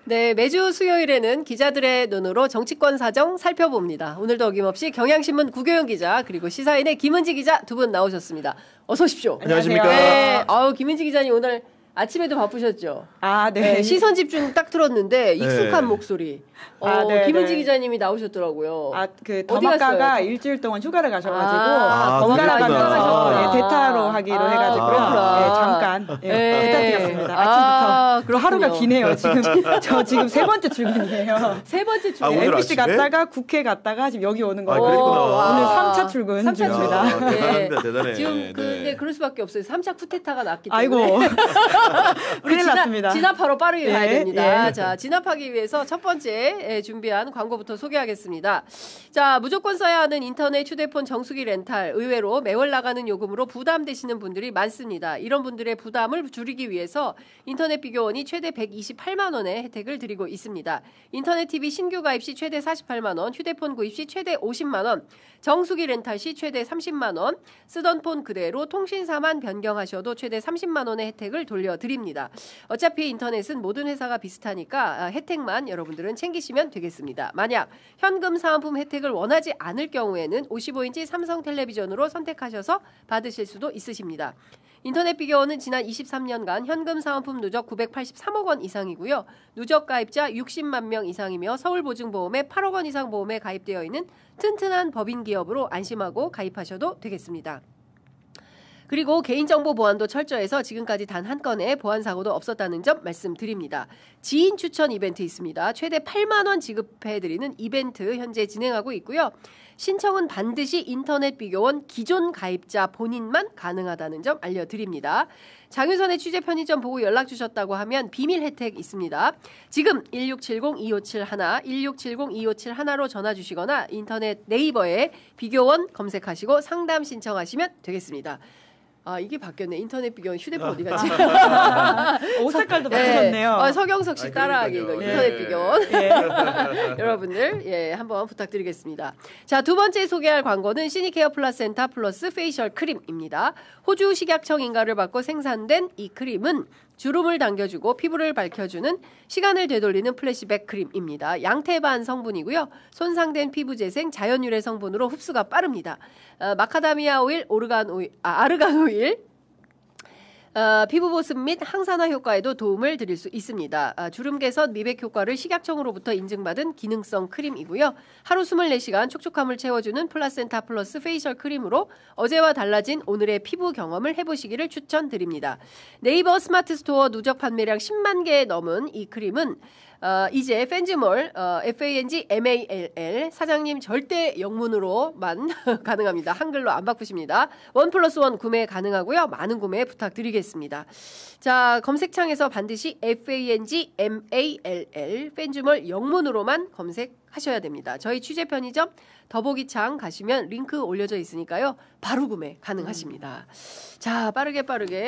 네, 매주 수요일에는 기자들의 눈으로 정치권 사정 살펴봅니다. 오늘도 어김없이 경향신문 구교영 기자 그리고 시사인의 김은지 기자 두 분 나오셨습니다. 어서 오십시오. 안녕하십니까. 네, 김은지 기자님 오늘 아침에도 바쁘셨죠? 아, 네. 네, 시선 집중 딱 들었는데 익숙한 네. 목소리. 네, 김은지 네. 기자님이 나오셨더라고요. 그 어디 더마카가 갔어요? 일주일 동안 휴가를 가셔가지고 그렇구나. 번갈아 가면서 대타로 하기로 해가지고 잠깐 부탁드렸습니다. 아침부터. 그렇군요. 하루가 기네요. 저 지금 세 번째 출근이에요. 세 번째 출근. 오늘 MBC 아침에? 갔다가 국회 갔다가 지금 여기 오는 거고 그랬구나. 오늘 3차 출근 3차 중입니다. 출근. 대단합니다, 대단해. 지금 네. 근데 그럴 수밖에 없어요. 3차 쿠데타가 났기 때문에. 아이고 우리 큰일 났습니다. 진압하러 빠르게 가야 됩니다. 예. 자, 진압하기 위해서 첫 번째 준비한 광고부터 소개하겠습니다. 자, 무조건 써야 하는 인터넷 휴대폰 정수기 렌탈. 의외로 매월 나가는 요금으로 부담되시는 분들이 많습니다. 이런 분들의 부담을 줄이기 위해서 인터넷 비교원이 최대 128만 원의 혜택을 드리고 있습니다. 인터넷 TV 신규 가입 시 최대 48만 원, 휴대폰 구입 시 최대 50만 원, 정수기 렌탈 시 최대 30만 원, 쓰던 폰 그대로 통신사만 변경하셔도 최대 30만 원의 혜택을 돌려드립니다. 어차피 인터넷은 모든 회사가 비슷하니까 혜택만 여러분들은 챙기시면 되겠습니다. 만약 현금 사은품 혜택을 원하지 않을 경우에는 55인치 삼성 텔레비전으로 선택하셔서 받으실 수도 있으십니다. 인터넷 비교원은 지난 23년간 현금 사은품 누적 983억 원 이상이고요. 누적 가입자 60만 명 이상이며 서울보증보험에 8억 원 이상 보험에 가입되어 있는 튼튼한 법인 기업으로 안심하고 가입하셔도 되겠습니다. 그리고 개인정보 보안도 철저해서 지금까지 단 한 건의 보안 사고도 없었다는 점 말씀드립니다. 지인 추천 이벤트 있습니다. 최대 8만 원 지급해드리는 이벤트 현재 진행하고 있고요. 신청은 반드시 인터넷 비교원 기존 가입자 본인만 가능하다는 점 알려드립니다. 장유선의 취재 편의점 보고 연락 주셨다고 하면 비밀 혜택 있습니다. 지금 1670-2571, 1670-2571로 전화 주시거나 인터넷 네이버에 비교원 검색하시고 상담 신청하시면 되겠습니다. 이게 바뀌었네. 인터넷 비교원 휴대폰 어디 갔지? 옷 색깔도 바뀌었네요. 서경석 씨 따라하기 이거 인터넷 비교원. 여러분들 한번 부탁드리겠습니다. 자, 두 번째 소개할 광고는 시니케어 플라센타 플러스 페이셜 크림입니다. 호주 식약청 인가를 받고 생산된 이 크림은 주름을 당겨주고 피부를 밝혀주는 시간을 되돌리는 플래시백 크림입니다. 양태반 성분이고요. 손상된 피부 재생 자연유래 성분으로 흡수가 빠릅니다. 마카다미아 오일, 아르간 오일, 피부 보습 및 항산화 효과에도 도움을 드릴 수 있습니다. 주름 개선, 미백 효과를 식약청으로부터 인증받은 기능성 크림이고요. 하루 24시간 촉촉함을 채워주는 플라센타 플러스 페이셜 크림으로 어제와 달라진 오늘의 피부 경험을 해보시기를 추천드립니다. 네이버 스마트 스토어 누적 판매량 10만 개 넘은 이 크림은 이제 팬즈몰 FANGMALL 사장님 절대 영문으로만 가능합니다. 한글로 안 바꾸십니다. 1+1 구매 가능하고요. 많은 구매 부탁드리겠습니다. 자, 검색창에서 반드시 FANGMALL 팬즈몰 영문으로만 검색하셔야 됩니다. 저희 취재 편의점 더보기창 가시면 링크 올려져 있으니까요. 바로 구매 가능하십니다. 자, 빠르게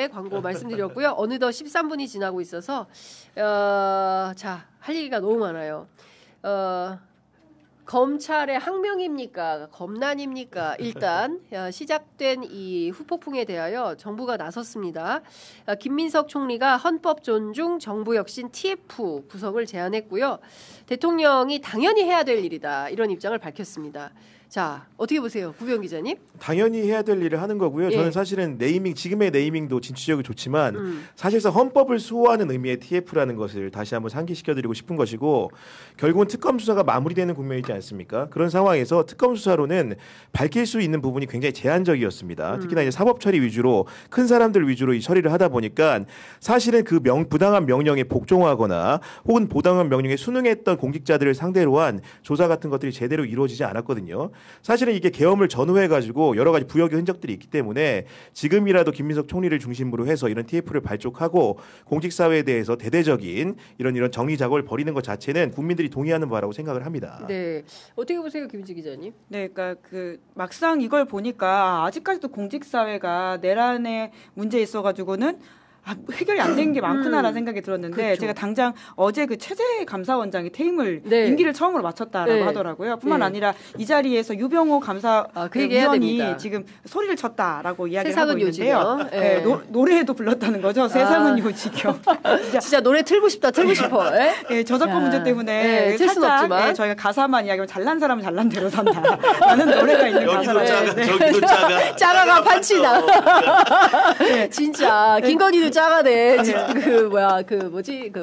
광고 말씀드렸고요. 어느덧 13분이 지나고 있어서 할 얘기가 너무 많아요. 검찰의 항명입니까? 검난입니까? 일단 시작된 이 후폭풍에 대하여 정부가 나섰습니다. 김민석 총리가 헌법 존중, 정부 혁신 TF 구성을 제안했고요. 대통령이 당연히 해야 될 일이다. 이런 입장을 밝혔습니다. 자, 어떻게 보세요, 구병 기자님? 당연히 해야 될 일을 하는 거고요. 저는 사실은 지금의 네이밍도 진취적이 좋지만 사실상 헌법을 수호하는 의미의 TF라는 것을 다시 한번 상기시켜드리고 싶은 것이고, 결국은 특검 수사가 마무리되는 국면이지 않습니까? 그런 상황에서 특검 수사로는 밝힐 수 있는 부분이 굉장히 제한적이었습니다. 특히나 이제 사법 처리 위주로 큰 사람들 위주로 이 처리를 하다 보니까 사실은 그 부당한 명령에 복종하거나 혹은 부당한 명령에 순응했던 공직자들을 상대로 한 조사 같은 것들이 제대로 이루어지지 않았거든요. 사실은 이게 계엄을 전후해가지고 여러 가지 부역의 흔적들이 있기 때문에 지금이라도 김민석 총리를 중심으로 해서 이런 TF를 발족하고 공직사회에 대해서 대대적인 이런 정리 작업을 벌이는 것 자체는 국민들이 동의하는 바라고 생각을 합니다. 네, 어떻게 보세요, 김은지 기자님? 네, 그러니까 막상 이걸 보니까 아직까지도 공직사회가 내란에 문제 있어가지고는 해결이 안 된 게 많구나라는 생각이 들었는데 그렇죠. 제가 당장 어제 그 최재 감사원장이 퇴임을 네. 임기를 처음으로 마쳤다라고 네. 하더라고요. 뿐만 네. 아니라 이 자리에서 유병호 그 얘기 해야 감사위원이 됩니다. 지금 소리를 쳤다라고 이야기를 세상은 하고 있는데요. 요지며. 네, 노래도 불렀다는 거죠. 세상은 요지겨. 진짜 노래 틀고 싶다, 틀고 싶어. 예? 네, 저작권 문제 때문에 틀 순 살짝 없지만. 저희가 가사만 이야기하면 잘난 사람은 잘난 대로 산다 라는 노래가 있는 여기도 가사라요. 작아, 네. 저기도 작아. 짜가가 판치다. 진짜 김건희도 짜가네.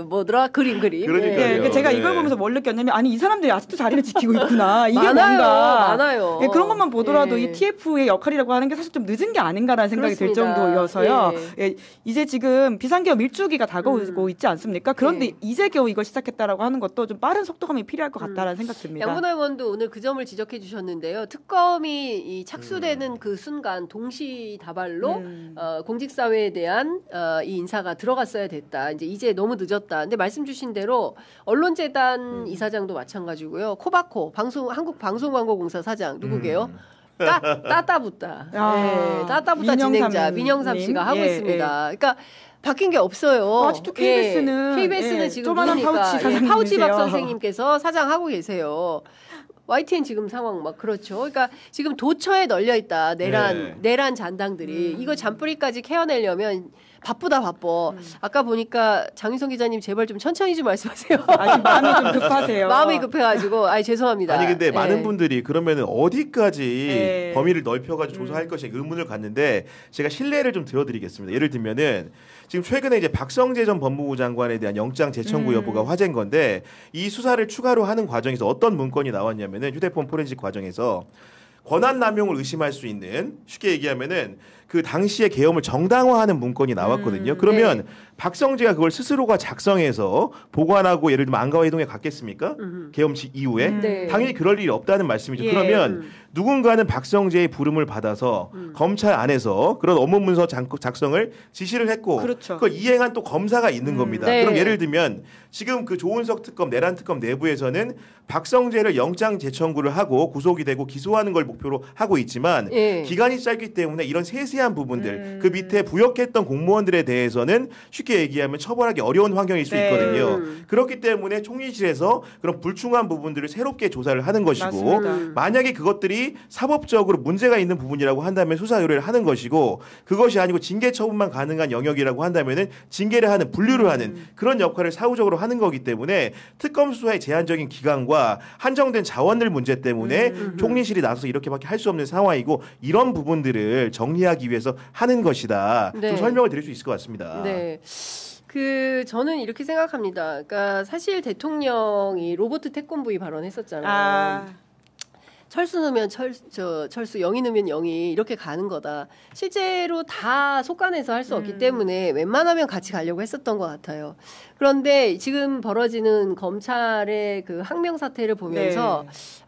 뭐더라 그림. 그러니까요. 네, 그러니까 제가 네. 이걸 보면서 뭘 느꼈냐면 아니 이 사람들이 아직도 자리를 지키고 있구나. 이게 많아요. 네, 그런 것만 보더라도 예. 이 TF의 역할이라고 하는 게 사실 좀 늦은 게 아닌가라는 생각이 그렇습니다. 들 정도여서요. 예. 예, 이제 지금 비상계엄 일주기가 다가오고 있지 않습니까? 그런데 예. 이제 겨우 이걸 시작했다라고 하는 것도 좀 빠른 속도감이 필요할 것 같다라는 생각 듭니다. 양분화 의원도 오늘 그 점을 지적해 주셨는데요. 특검이 이 착수되는 그 순간 동시다발로 공직사회에 대한 이 인사가 들어갔어야 됐다. 이제 너무 늦었다. 근데 말씀 주신 대로 언론재단 이사장도 마찬가지고요. 코바코 한국방송광고공사 사장 누구게요? 따따붙다. 네, 따따붙다 진행자 민영삼 씨가 하고 있습니다. 그러니까 바뀐 게 없어요. 아직도 KBS는 지금 조만한 누구니까 파우치 파우치 박 사장님이세요. 선생님께서 사장하고 계세요. YTN 지금 상황 막 그렇죠. 그러니까 지금 도처에 널려 있다. 내란 잔당들이 이거 잔뿌리까지 케어내려면 바빠. 아까 보니까 장윤성 기자님 제발 좀 천천히 좀 말씀하세요. 아직 마음이 좀 급하세요. 마음이 급해가지고 죄송합니다. 아니 근데 예. 많은 분들이 그러면은 어디까지 네. 범위를 넓혀가지고 조사할 것이 의문을 갖는데 제가 신뢰를 좀 들어드리겠습니다. 예를 들면은 지금 최근에 이제 박성재 전 법무부 장관에 대한 영장 재청구 여부가 화제인 건데 이 수사를 추가로 하는 과정에서 어떤 문건이 나왔냐면은 휴대폰 포렌식 과정에서 권한 남용을 의심할 수 있는 쉽게 얘기하면은 그 당시에 계엄을 정당화하는 문건이 나왔거든요. 그러면 네. 박성재가 그걸 스스로가 작성해서 보관하고 예를 들면 안가와 이동에 갔겠습니까? 계엄 이후에 네. 당연히 그럴 일이 없다는 말씀이죠. 예. 그러면 누군가는 박성재의 부름을 받아서 검찰 안에서 그런 업무 문서 작성을 지시를 했고 그렇죠. 그걸 이행한 또 검사가 있는 겁니다. 네. 그럼 예를 들면 지금 그 조은석 특검 내란 특검 내부에서는 박성재를 영장 재청구를 하고 구속이 되고 기소하는 걸 목표로 하고 있지만 예. 기간이 짧기 때문에 이런 세세한 부분들 그 밑에 부역했던 공무원들에 대해서는 쉽게 얘기하면 처벌하기 어려운 환경일 수 네. 있거든요. 그렇기 때문에 총리실에서 그런 불충한 부분들을 새롭게 조사를 하는 것이고 맞습니다. 만약에 그것들이 사법적으로 문제가 있는 부분이라고 한다면 수사 의뢰를 하는 것이고 그것이 아니고 징계 처분만 가능한 영역이라고 한다면은 징계를 하는 분류를 하는 그런 역할을 사후적으로 하는 거기 때문에 특검 수사의 제한적인 기간과 한정된 자원들 문제 때문에 총리실이 나서서 이렇게밖에 할 수 없는 상황이고 이런 부분들을 정리하기 위해서 하는 것이다. 네. 좀 설명을 드릴 수 있을 것 같습니다. 네. 저는 이렇게 생각합니다. 그러니까 사실 대통령이 로봇 태권브이 발언했었잖아요. 철수 넣으면 철수, 영이 넣으면 영이 이렇게 가는 거다. 실제로 다 속간해서 할 수 없기 때문에 웬만하면 같이 가려고 했었던 것 같아요. 그런데 지금 벌어지는 검찰의 그 항명 사태를 보면서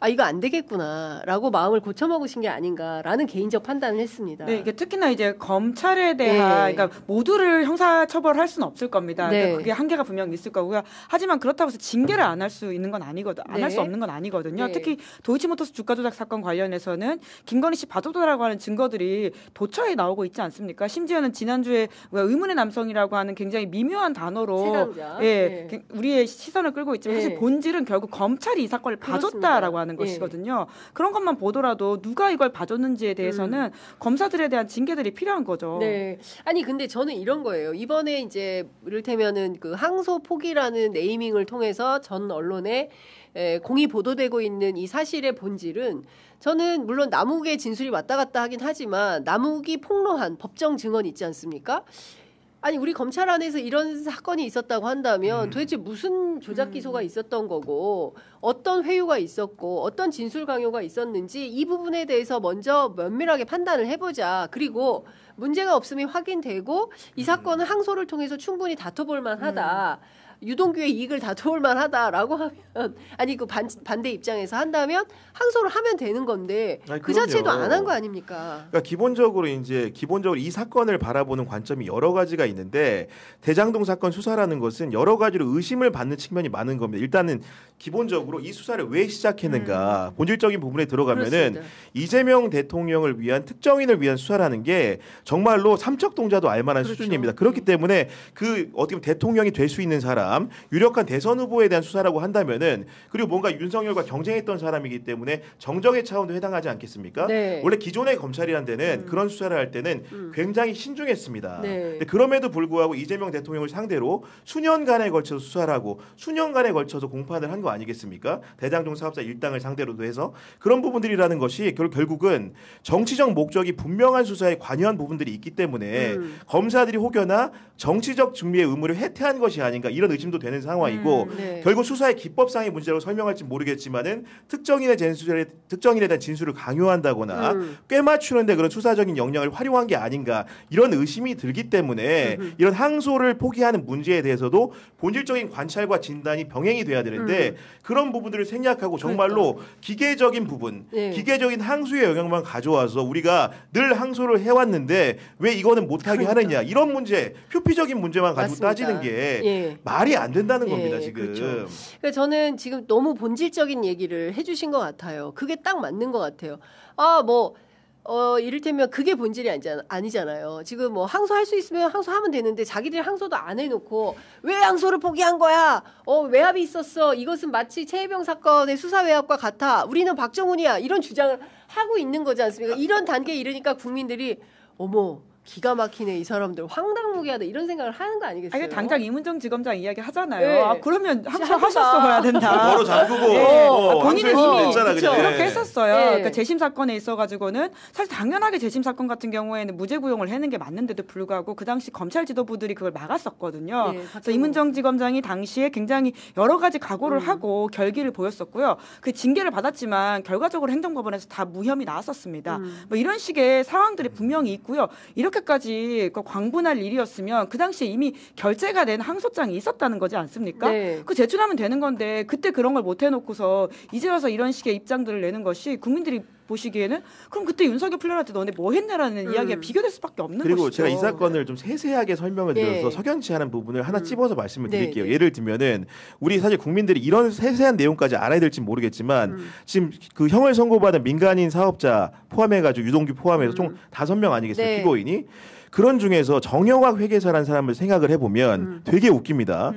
이거 안 되겠구나라고 마음을 고쳐먹으신 게 아닌가라는 개인적 판단을 했습니다. 네, 이게 특히나 이제 검찰에 대한 그러니까 모두를 형사처벌할 수는 없을 겁니다. 네. 그러니까 그게 한계가 분명히 있을 거고요. 하지만 그렇다고 해서 징계를 안 할 수 있는 건 아니거든, 안 할 수 없는 건 아니거든요. 네. 특히 도이치모터스 주가 조작 사건 관련해서는 김건희 씨 바도도라고 하는 증거들이 도처에 나오고 있지 않습니까? 심지어는 지난주에 의문의 남성이라고 하는 굉장히 미묘한 단어로 우리의 시선을 끌고 있지만 사실 본질은 결국 검찰이 이 사건을 봐줬다라고 하는 것이거든요. 그런 것만 보더라도 누가 이걸 봐줬는지에 대해서는 검사들에 대한 징계들이 필요한 거죠. 네. 아니 근데 저는 이런 거예요. 이번에 이제 이를테면은 그 항소 포기라는 네이밍을 통해서 전 언론에 공이 보도되고 있는 이 사실의 본질은 저는 물론 남욱의 진술이 왔다 갔다 하긴 하지만 남욱이 폭로한 법정 증언이 있지 않습니까? 아니 우리 검찰 안에서 이런 사건이 있었다고 한다면 도대체 무슨 조작 기소가 있었던 거고 어떤 회유가 있었고 어떤 진술 강요가 있었는지 이 부분에 대해서 먼저 면밀하게 판단을 해보자. 그리고 문제가 없음이 확인되고 이 사건은 항소를 통해서 충분히 다퉈볼 만하다. 유동규의 이익을 다투을 만하다라고 하면 아니 그 반대 입장에서 한다면 항소를 하면 되는 건데 아니, 그 자체도 안 한 거 아닙니까? 그러니까 기본적으로 이 사건을 바라보는 관점이 여러 가지가 있는데 대장동 사건 수사라는 것은 여러 가지로 의심을 받는 측면이 많은 겁니다. 일단은 기본적으로 이 수사를 왜 시작했는가 본질적인 부분에 들어가면은 그렇습니다. 이재명 대통령을 위한 특정인을 위한 수사라는 게 정말로 삼척동자도 알만한 그렇죠. 수준입니다. 그렇기 때문에 그 어떻게 보면 대통령이 될 수 있는 사람, 유력한 대선 후보에 대한 수사라고 한다면은 그리고 뭔가 윤석열과 경쟁했던 사람이기 때문에 정적의 차원도 해당하지 않겠습니까? 네. 원래 기존의 검찰이란 데는 그런 수사를 할 때는 굉장히 신중했습니다. 네. 근데 그럼에도 불구하고 이재명 대통령을 상대로 수년간에 걸쳐서 수사를 하고 수년간에 걸쳐서 공판을 한 거 아니겠습니까? 대장동 사업자 일당을 상대로도 해서 그런 부분들이라는 것이 결국은 정치적 목적이 분명한 수사에 관여한 부분들이 있기 때문에 검사들이 혹여나 정치적 증미의 의무를 해태한 것이 아닌가 이런 의심도 되는 상황이고 네. 결국 수사의 기법상의 문제라고 설명할지 모르겠지만은 특정인에 대한 진술을 강요한다거나 꿰맞추는데 그런 수사적인 역량을 활용한 게 아닌가 이런 의심이 들기 때문에 이런 항소를 포기하는 문제에 대해서도 본질적인 관찰과 진단이 병행이 돼야 되는데 그런 부분들을 생략하고 정말로 기계적인 부분, 네. 기계적인 항소의 영역만 가져와서 우리가 늘 항소를 해왔는데 왜 이거는 못하게 하느냐 이런 문제, 표피적인 문제만 가지고 맞습니다. 따지는 게 예. 말이 안 된다는 예, 겁니다 지금. 그렇죠. 그러니까 저는 지금 너무 본질적인 얘기를 해주신 것 같아요. 그게 딱 맞는 것 같아요. 이를테면 그게 본질이 아니잖아요. 지금 뭐 항소할 수 있으면 항소하면 되는데 자기들이 항소도 안 해놓고 왜 항소를 포기한 거야? 외압이 있었어. 이것은 마치 최혜병 사건의 수사 외압과 같아. 우리는 박정훈이야. 이런 주장을 하고 있는 거지 않습니까? 이런 단계에 이르니까 국민들이 어머 기가 막히네 이 사람들 황당무계하다 이런 생각을 하는 거 아니겠어요? 아니, 당장 이문정 지검장 이야기 하잖아요. 네. 그러면 항소하셨어야 된다. 바로 잠그고 네. 본인은 본인은 이미 됐잖아, 그쵸. 그냥. 그렇게 했었어요. 네. 그러니까 재심 사건에 있어가지고는 사실 당연하게 재심 사건 같은 경우에는 무죄 구형을 하는 게 맞는데도 불구하고 그 당시 검찰 지도부들이 그걸 막았었거든요. 네, 그래서 이문정 지검장이 당시에 굉장히 여러 가지 각오를 하고 결기를 보였었고요. 그 징계를 받았지만 결과적으로 행정법원에서 다 무혐의 나왔었습니다. 뭐 이런 식의 상황들이 분명히 있고요. 이렇게까지 광분할 일이었으면 그 당시에 이미 결재가 된 항소장이 있었다는 거지 않습니까? 네. 그 제출하면 되는 건데 그때 그런 걸 못 해놓고서 이제 와서 이런 식의 입장들을 내는 것이 국민들이 보시기에는 그럼 그때 윤석열 풀려날 때 너네 뭐 했냐라는 이야기가 비교될 수밖에 없는 그리고 것이죠. 제가 이 사건을 좀 세세하게 설명을 네. 드려서 석연치 않은 부분을 하나 찝어서 말씀을 네, 드릴게요. 네. 예를 들면은 우리 사실 국민들이 이런 세세한 내용까지 알아야 될지 모르겠지만 지금 그 형을 선고받은 민간인 사업자 포함해가지고 유동규 포함해서 총 5명 아니겠어요? 네. 피고인이. 그런 중에서 정영학 회계사라는 사람을 생각을 해보면 되게 웃깁니다.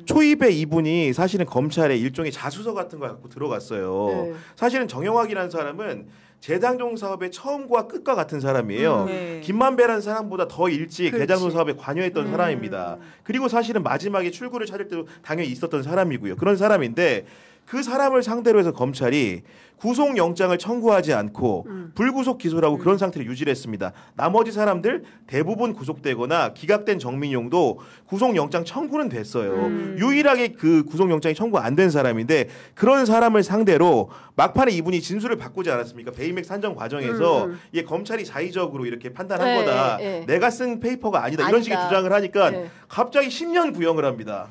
초입에 이분이 사실은 검찰에 일종의 자수서 같은 거 갖고 들어갔어요. 네. 사실은 정영학이라는 사람은 대장동 사업의 처음과 끝과 같은 사람이에요. 네. 김만배라는 사람보다 더 일찍 그렇지. 대장동 사업에 관여했던 사람입니다. 그리고 사실은 마지막에 출구를 찾을 때도 당연히 있었던 사람이고요. 그런 사람인데 그 사람을 상대로 해서 검찰이 구속영장을 청구하지 않고 불구속 기소라고 그런 상태를 유지를 했습니다. 나머지 사람들 대부분 구속되거나 기각된 정민용도 구속영장 청구는 됐어요. 유일하게 그 구속영장이 청구 안 된 사람인데 그런 사람을 상대로 막판에 이분이 진술을 바꾸지 않았습니까? 베이맥 산정 과정에서 이게 검찰이 자의적으로 이렇게 판단한 네, 거다. 네. 내가 쓴 페이퍼가 아니다. 이런 식의 주장을 하니까 네. 갑자기 10년 구형을 합니다.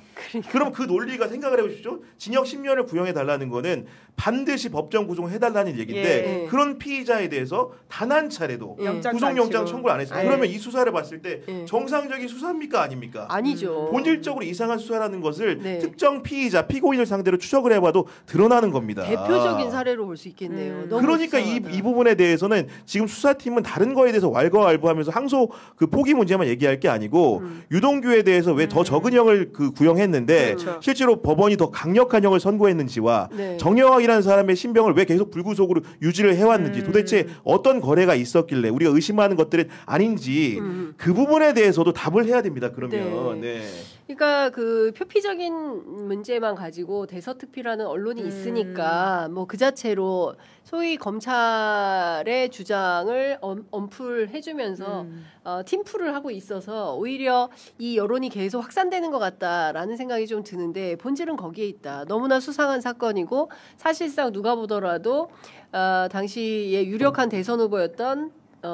그럼 그 논리가 생각을 해보십시오. 징역 10년을 구형해 달라는 거는 반드시 법정 구속을 해달라는 얘기인데 예. 그런 피의자에 대해서 단 한 차례도 영장 구속영장 안 청구를 안 했어요. 아니. 그러면 이 수사를 봤을 때 예. 정상적인 수사입니까 아닙니까? 아니죠. 본질적으로 이상한 수사라는 것을 네. 특정 피의자, 피고인을 상대로 추적을 해봐도 드러나는 겁니다. 대표적인 사례로 볼 수 있겠네요. 너무 그러니까 수상하다. 이 부분에 대해서는 지금 수사팀은 다른 거에 대해서 왈가왈부하면서 항소 그 포기 문제만 얘기할 게 아니고 유동규에 대해서 왜 더 적은 형을 그 구형했는데 그렇죠. 실제로 법원이 더 강력한 형을 선고했는지와 네. 정영학이라는 사람의 신병을 왜 계속 불구속으로 유지를 해왔는지 도대체 어떤 거래가 있었길래 우리가 의심하는 것들은 아닌지 그 부분에 대해서도 답을 해야 됩니다. 그러면 네. 그러니까 그 표피적인 문제만 가지고 대서특필하는 언론이 있으니까 뭐 그 자체로 소위 검찰의 주장을 엄풀해주면서 팀플을 하고 있어서 오히려 이 여론이 계속 확산되는 것 같다라는 생각이 좀 드는데 본질은 거기에 있다. 너무나 수상한 사건이고 사실상 누가 보더라도 당시에 유력한 대선 후보였던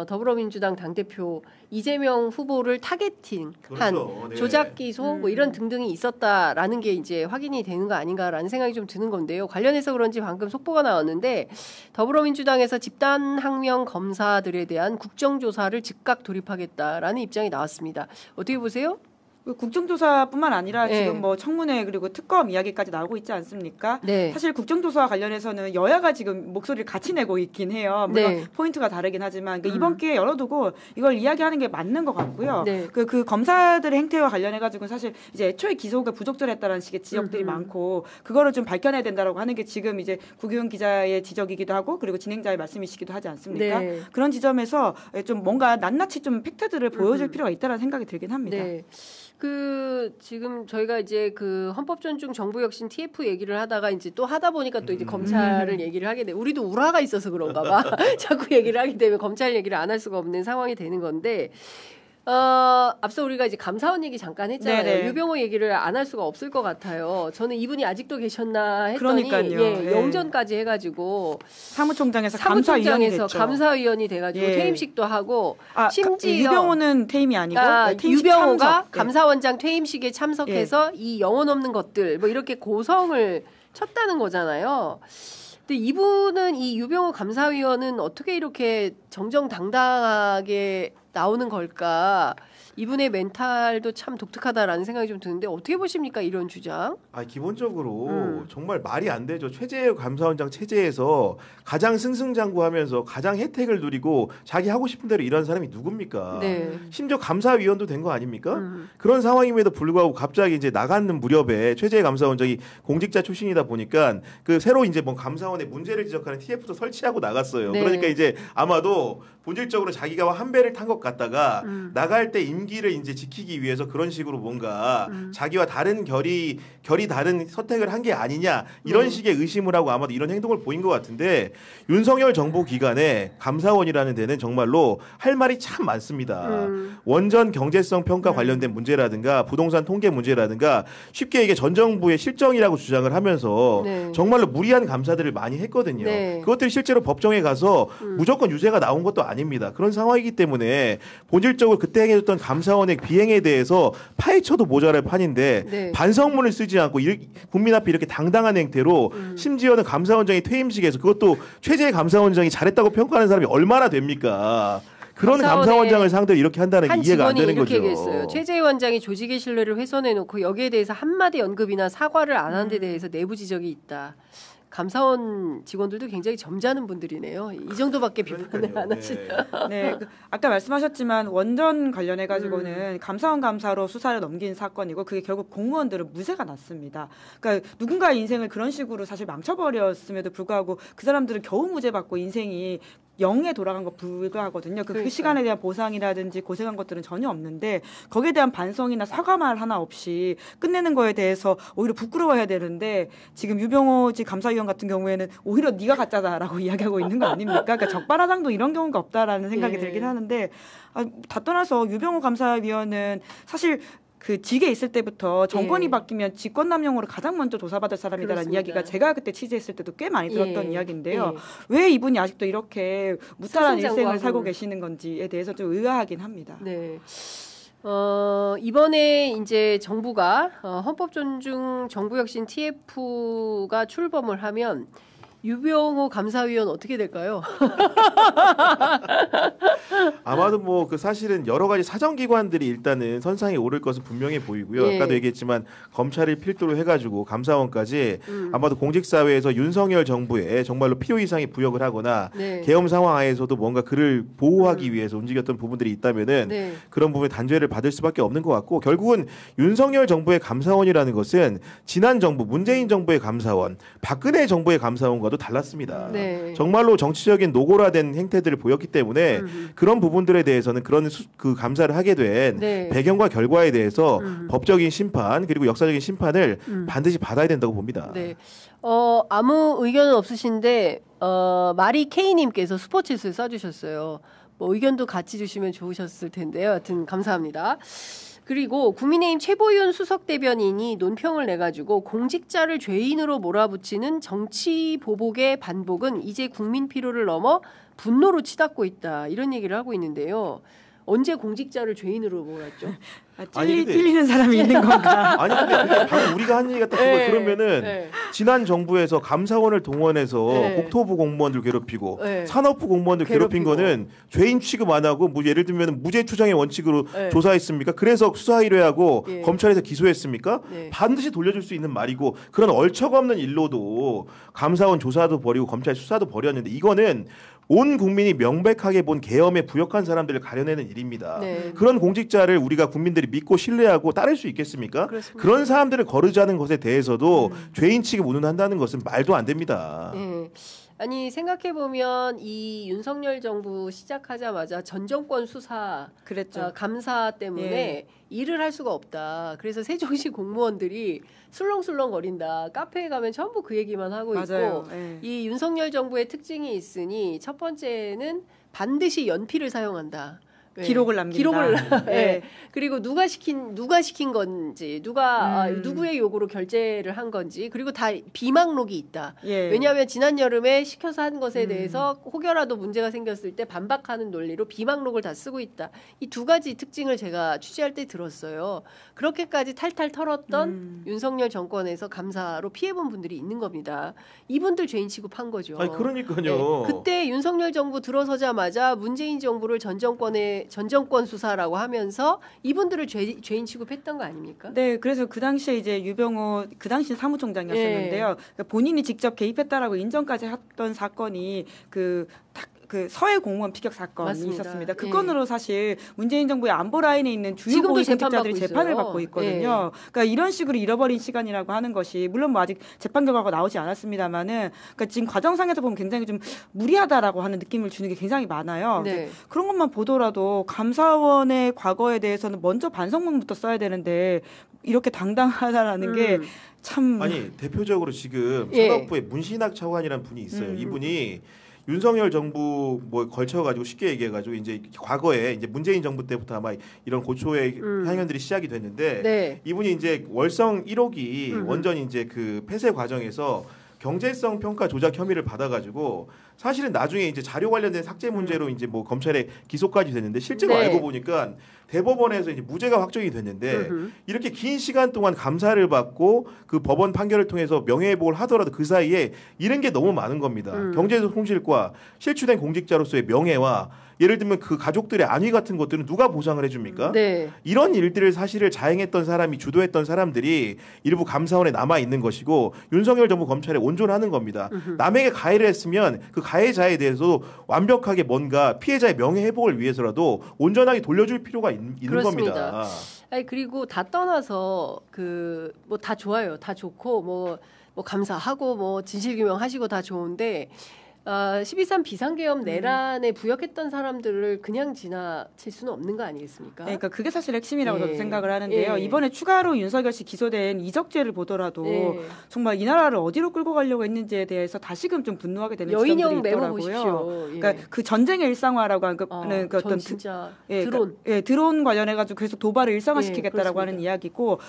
더불어민주당 당대표 이재명 후보를 타겟팅한 그렇죠. 네. 조작 기소 뭐 이런 등등이 있었다라는 게 이제 확인이 되는 거 아닌가라는 생각이 좀 드는 건데요. 관련해서 그런지 방금 속보가 나왔는데 더불어민주당에서 집단항명 검사들에 대한 국정조사를 즉각 돌입하겠다라는 입장이 나왔습니다. 어떻게 보세요? 국정조사뿐만 아니라 네. 지금 뭐 청문회 그리고 특검 이야기까지 나오고 있지 않습니까? 네. 사실 국정조사와 관련해서는 여야가 지금 목소리를 같이 내고 있긴 해요. 물론 네. 포인트가 다르긴 하지만 그러니까 이번 기회에 열어두고 이걸 이야기하는 게 맞는 것 같고요. 네. 그 검사들의 행태와 관련해가지고 사실 이제 애초에 기소가 부적절했다는 식의 지적들이 많고 그거를 좀 밝혀내야 된다라고 하는 게 지금 이제 구기훈 기자의 지적이기도 하고 그리고 진행자의 말씀이시기도 하지 않습니까? 네. 그런 지점에서 좀 뭔가 낱낱이 좀 팩트들을 보여줄 필요가 있다는 생각이 들긴 합니다. 네. 지금 저희가 이제 그 헌법존중 정부혁신 TF 얘기를 하다가 이제 또 하다 보니까 또 이제 검찰을 얘기를 하게 돼. 우리도 우라가 있어서 그런가 봐. 자꾸 얘기를 하게 되면 검찰 얘기를 안 할 수가 없는 상황이 되는 건데. 앞서 우리가 이제 감사원 얘기 잠깐 했잖아요. 네네. 유병호 얘기를 안 할 수가 없을 것 같아요. 저는 이분이 아직도 계셨나 했더니 그러니까요. 영전까지 해가지고 사무총장에서 감사위원이 돼가지고 예. 퇴임식도 하고 심지어 유병호는 퇴임이 아니고 퇴임식 유병호가 참석. 감사원장 퇴임식에 참석해서 이 영혼 없는 것들 뭐 이렇게 고성을 쳤다는 거잖아요. 근데 이분은 이 유병호 감사위원은 어떻게 이렇게 정정당당하게 나오는 걸까? 이분의 멘탈도 참 독특하다라는 생각이 좀 드는데 어떻게 보십니까 이런 주장? 기본적으로 정말 말이 안 되죠. 최재형 감사원장 체제에서 가장 승승장구하면서 가장 혜택을 누리고 자기 하고 싶은 대로 일하는 사람이 누굽니까? 네. 심지어 감사위원도 된 거 아닙니까? 그런 상황임에도 불구하고 갑자기 이제 나가는 무렵에 최재형 감사원장이 공직자 출신이다 보니까 그 새로 이제 뭐 감사원의 문제를 지적하는 TF도 설치하고 나갔어요. 네. 그러니까 이제 아마도 본질적으로 자기가 한 배를 탄 것 같다가 나갈 때 임기를 이제 지키기 위해서 그런 식으로 뭔가 자기와 다른 결이 다른 선택을 한 게 아니냐 이런 식의 의심을 하고 아마도 이런 행동을 보인 것 같은데 윤석열 정부 기간에 감사원이라는 데는 정말로 할 말이 참 많습니다. 원전 경제성 평가 관련된 문제라든가 부동산 통계 문제라든가 쉽게 이게 전 정부의 실정이라고 주장을 하면서 네. 정말로 무리한 감사들을 많이 했거든요. 네. 그것들이 실제로 법정에 가서 무조건 유죄가 나온 것도 아닙니다. 그런 상황이기 때문에 본질적으로 그때 행해졌던 감사원의 비행에 대해서 파헤쳐도 모자랄 판인데 네. 반성문을 쓰지 않고 국민 앞에 이렇게 당당한 행태로 심지어는 감사원장이 퇴임식에서 그것도 최재해 감사원장이 잘했다고 평가하는 사람이 얼마나 됩니까? 그런 감사원장을 상대로 이렇게 한다는 게 이해가 안 되는 거죠. 이렇게 얘기했어요. 최재해 원장이 조직의 신뢰를 훼손해놓고 여기에 대해서 한마디 언급이나 사과를 안 한 데 대해서 내부 지적이 있다. 감사원 직원들도 굉장히 점잖은 분들이네요. 이 정도밖에 비판을 안 하시다. 네, 아까 말씀하셨지만 원전 관련해 가지고는 감사원 감사로 수사를 넘긴 사건이고 그게 결국 공무원들은 무죄가 났습니다. 그러니까 누군가의 인생을 그런 식으로 사실 망쳐버렸음에도 불구하고 그 사람들은 겨우 무죄 받고 인생이 0에 돌아간 거 불가하거든요. 그 시간에 대한 보상이라든지 고생한 것들은 전혀 없는데 거기에 대한 반성이나 사과말 하나 없이 끝내는 거에 대해서 오히려 부끄러워해야 되는데 지금 유병호 감사위원 같은 경우에는 오히려 네가 가짜다라고 이야기하고 있는 거 아닙니까? 그러니까 적반하장도 이런 경우가 없다라는 생각이 들긴 하는데 다 떠나서 유병호 감사위원은 사실 그 직에 있을 때부터 정권이 바뀌면 직권남용으로 가장 먼저 조사받을 사람이다라는 그렇습니다. 이야기가 제가 그때 취재했을 때도 꽤 많이 들었던 이야기인데요. 왜 이분이 아직도 이렇게 무탈한 일생을 살고 계시는 건지에 대해서 좀 의아하긴 합니다. 네. 이번에 이제 정부가 헌법존중 정부혁신 TF가 출범을 하면 유병호 감사위원 어떻게 될까요? 아마도 뭐 그 사실은 여러 가지 사정기관들이 일단은 선상에 오를 것은 분명해 보이고요. 예. 아까도 얘기했지만 검찰을 필두로 해가지고 감사원까지 아마도 공직사회에서 윤석열 정부에 정말로 필요 이상의 부역을 하거나 네. 계엄 상황 하에서도 뭔가 그를 보호하기 위해서 움직였던 부분들이 있다면은 네. 그런 부분에 단죄를 받을 수밖에 없는 것 같고 결국은 윤석열 정부의 감사원이라는 것은 지난 정부 문재인 정부의 감사원, 박근혜 정부의 감사원과도 달랐습니다. 네. 정말로 정치적인 노골화된 행태들을 보였기 때문에 그런 부분들에 대해서는 그런 그 감사를 하게 된 네. 배경과 결과에 대해서 법적인 심판 그리고 역사적인 심판을 반드시 받아야 된다고 봅니다. 네. 아무 의견은 없으신데 마리 K님께서 슈퍼챗을 써주셨어요. 뭐 의견도 같이 주시면 좋으셨을 텐데요. 하여튼 감사합니다. 그리고 국민의힘 최보윤 수석 대변인이 논평을 내가지고 공직자를 죄인으로 몰아붙이는 정치 보복의 반복은 이제 국민 피로를 넘어 분노로 치닫고 있다. 이런 얘기를 하고 있는데요. 언제 공직자를 죄인으로 몰았죠? 찔리는 사람이 있는 건가? 아니 근데 방금 우리가 한 얘기가 딱 그러면은 지난 정부에서 감사원을 동원해서 국토부 공무원들 괴롭히고 산업부 공무원들 괴롭힌 거는 죄인 취급 안 하고 뭐 예를 들면 무죄 추정의 원칙으로 조사했습니까? 그래서 수사 의뢰하고 검찰에서 기소했습니까? 반드시 돌려줄 수 있는 말이고 그런 얼척없는 일로도 감사원 조사도 벌이고 검찰 수사도 벌였는데 이거는 온 국민이 명백하게 본 계엄에 부역한 사람들을 가려내는 일입니다. 그런 공직자를 우리가 국민들이 믿고 신뢰하고 따를 수 있겠습니까? 그렇습니다. 그런 사람들을 거르자는 것에 대해서도 죄인 취급 운운한다는 것은 말도 안 됩니다. 아니 생각해보면 이 윤석열 정부 시작하자마자 전 정권 수사 그랬죠. 감사 때문에 일을 할 수가 없다. 그래서 세종시 공무원들이 술렁술렁거린다. 카페에 가면 전부 그 얘기만 하고 맞아요. 있고 이 윤석열 정부의 특징이 있으니 첫 번째는 반드시 연필을 사용한다. 기록을 남긴다. 기록을 그리고 누가 시킨 건지 누구의 요구로 결제를 한 건지 그리고 다 비망록이 있다. 왜냐하면 지난 여름에 시켜서 한 것에 대해서 혹여라도 문제가 생겼을 때 반박하는 논리로 비망록을 다 쓰고 있다. 이 두 가지 특징을 제가 취재할 때 들었어요. 그렇게까지 탈탈 털었던 윤석열 정권에서 감사로 피해본 분들이 있는 겁니다. 이분들 죄인 취급한 거죠. 아니 그러니까요. 그때 윤석열 정부 들어서자마자 문재인 정부를 전 정권 수사라고 하면서 이분들을 죄인 취급했던 거 아닙니까? 네, 그래서 그 당시에 이제 유병호 그 당시 사무총장이었었는데요. 그러니까 본인이 직접 개입했다라고 인정까지 했던 사건이 그 서해 공무원 피격 사건이 맞습니다. 있었습니다. 그 건으로 사실 문재인 정부의 안보 라인에 있는 주요 고위 공직자들이 재판을 받고 있거든요. 그러니까 이런 식으로 잃어버린 시간이라고 하는 것이 물론 뭐 아직 재판 결과가 나오지 않았습니다만은 그러니까 지금 과정상에서 보면 굉장히 좀 무리하다라고 하는 느낌을 주는 게 굉장히 많아요. 그런 것만 보더라도 감사원의 과거에 대해서는 먼저 반성문부터 써야 되는데 이렇게 당당하다라는 게 참 아니 대표적으로 지금 산업부에 문신학 차관이라는 분이 있어요. 이분이 윤석열 정부 뭐 걸쳐가지고 쉽게 얘기해가지고 이제 과거에 이제 문재인 정부 때부터 아마 이런 고초의 향연들이 시작이 됐는데 이분이 이제 월성 1호기 원전 이제 그 폐쇄 과정에서 경제성 평가 조작 혐의를 받아가지고 사실은 나중에 이제 자료 관련된 삭제 문제로 이제 뭐 검찰에 기소까지 됐는데 실제로 알고 보니까 대법원에서 이제 무죄가 확정이 됐는데 이렇게 긴 시간 동안 감사를 받고 그 법원 판결을 통해서 명예회복을 하더라도 그 사이에 이런 게 너무 많은 겁니다. 경제손실과 실추된 공직자로서의 명예와 예를 들면 그 가족들의 안위 같은 것들은 누가 보상을 해줍니까? 이런 일들을 사실을 자행했던 사람이 주도했던 사람들이 일부 감사원에 남아 있는 것이고 윤석열 정부 검찰에 온전하는 겁니다. 남에게 가해를 했으면 그 가해자에 대해서 완벽하게 뭔가 피해자의 명예회복을 위해서라도 온전하게 돌려줄 필요가 있는 겁니다. 아니 그리고 다 떠나서 그 뭐 다 좋아요, 다 좋고 뭐 감사하고 뭐 진실규명하시고 다 좋은데. 12.3 비상계엄 내란에 부역했던 사람들을 그냥 지나칠 수는 없는 거 아니겠습니까? 그러니까 그게 사실 핵심이라고 저도 생각을 하는데요. 이번에 추가로 윤석열 씨 기소된 이적죄를 보더라도 정말 이 나라를 어디로 끌고 가려고 했는지에 대해서 다시금 좀 분노하게 되는 지점들이 있더라고요. 그러니까 그 전쟁의 일상화라고 하는 그 어떤 진짜 드론, 드론 관련해가지고 계속 도발을 일상화시키겠다라고 하는 이야기고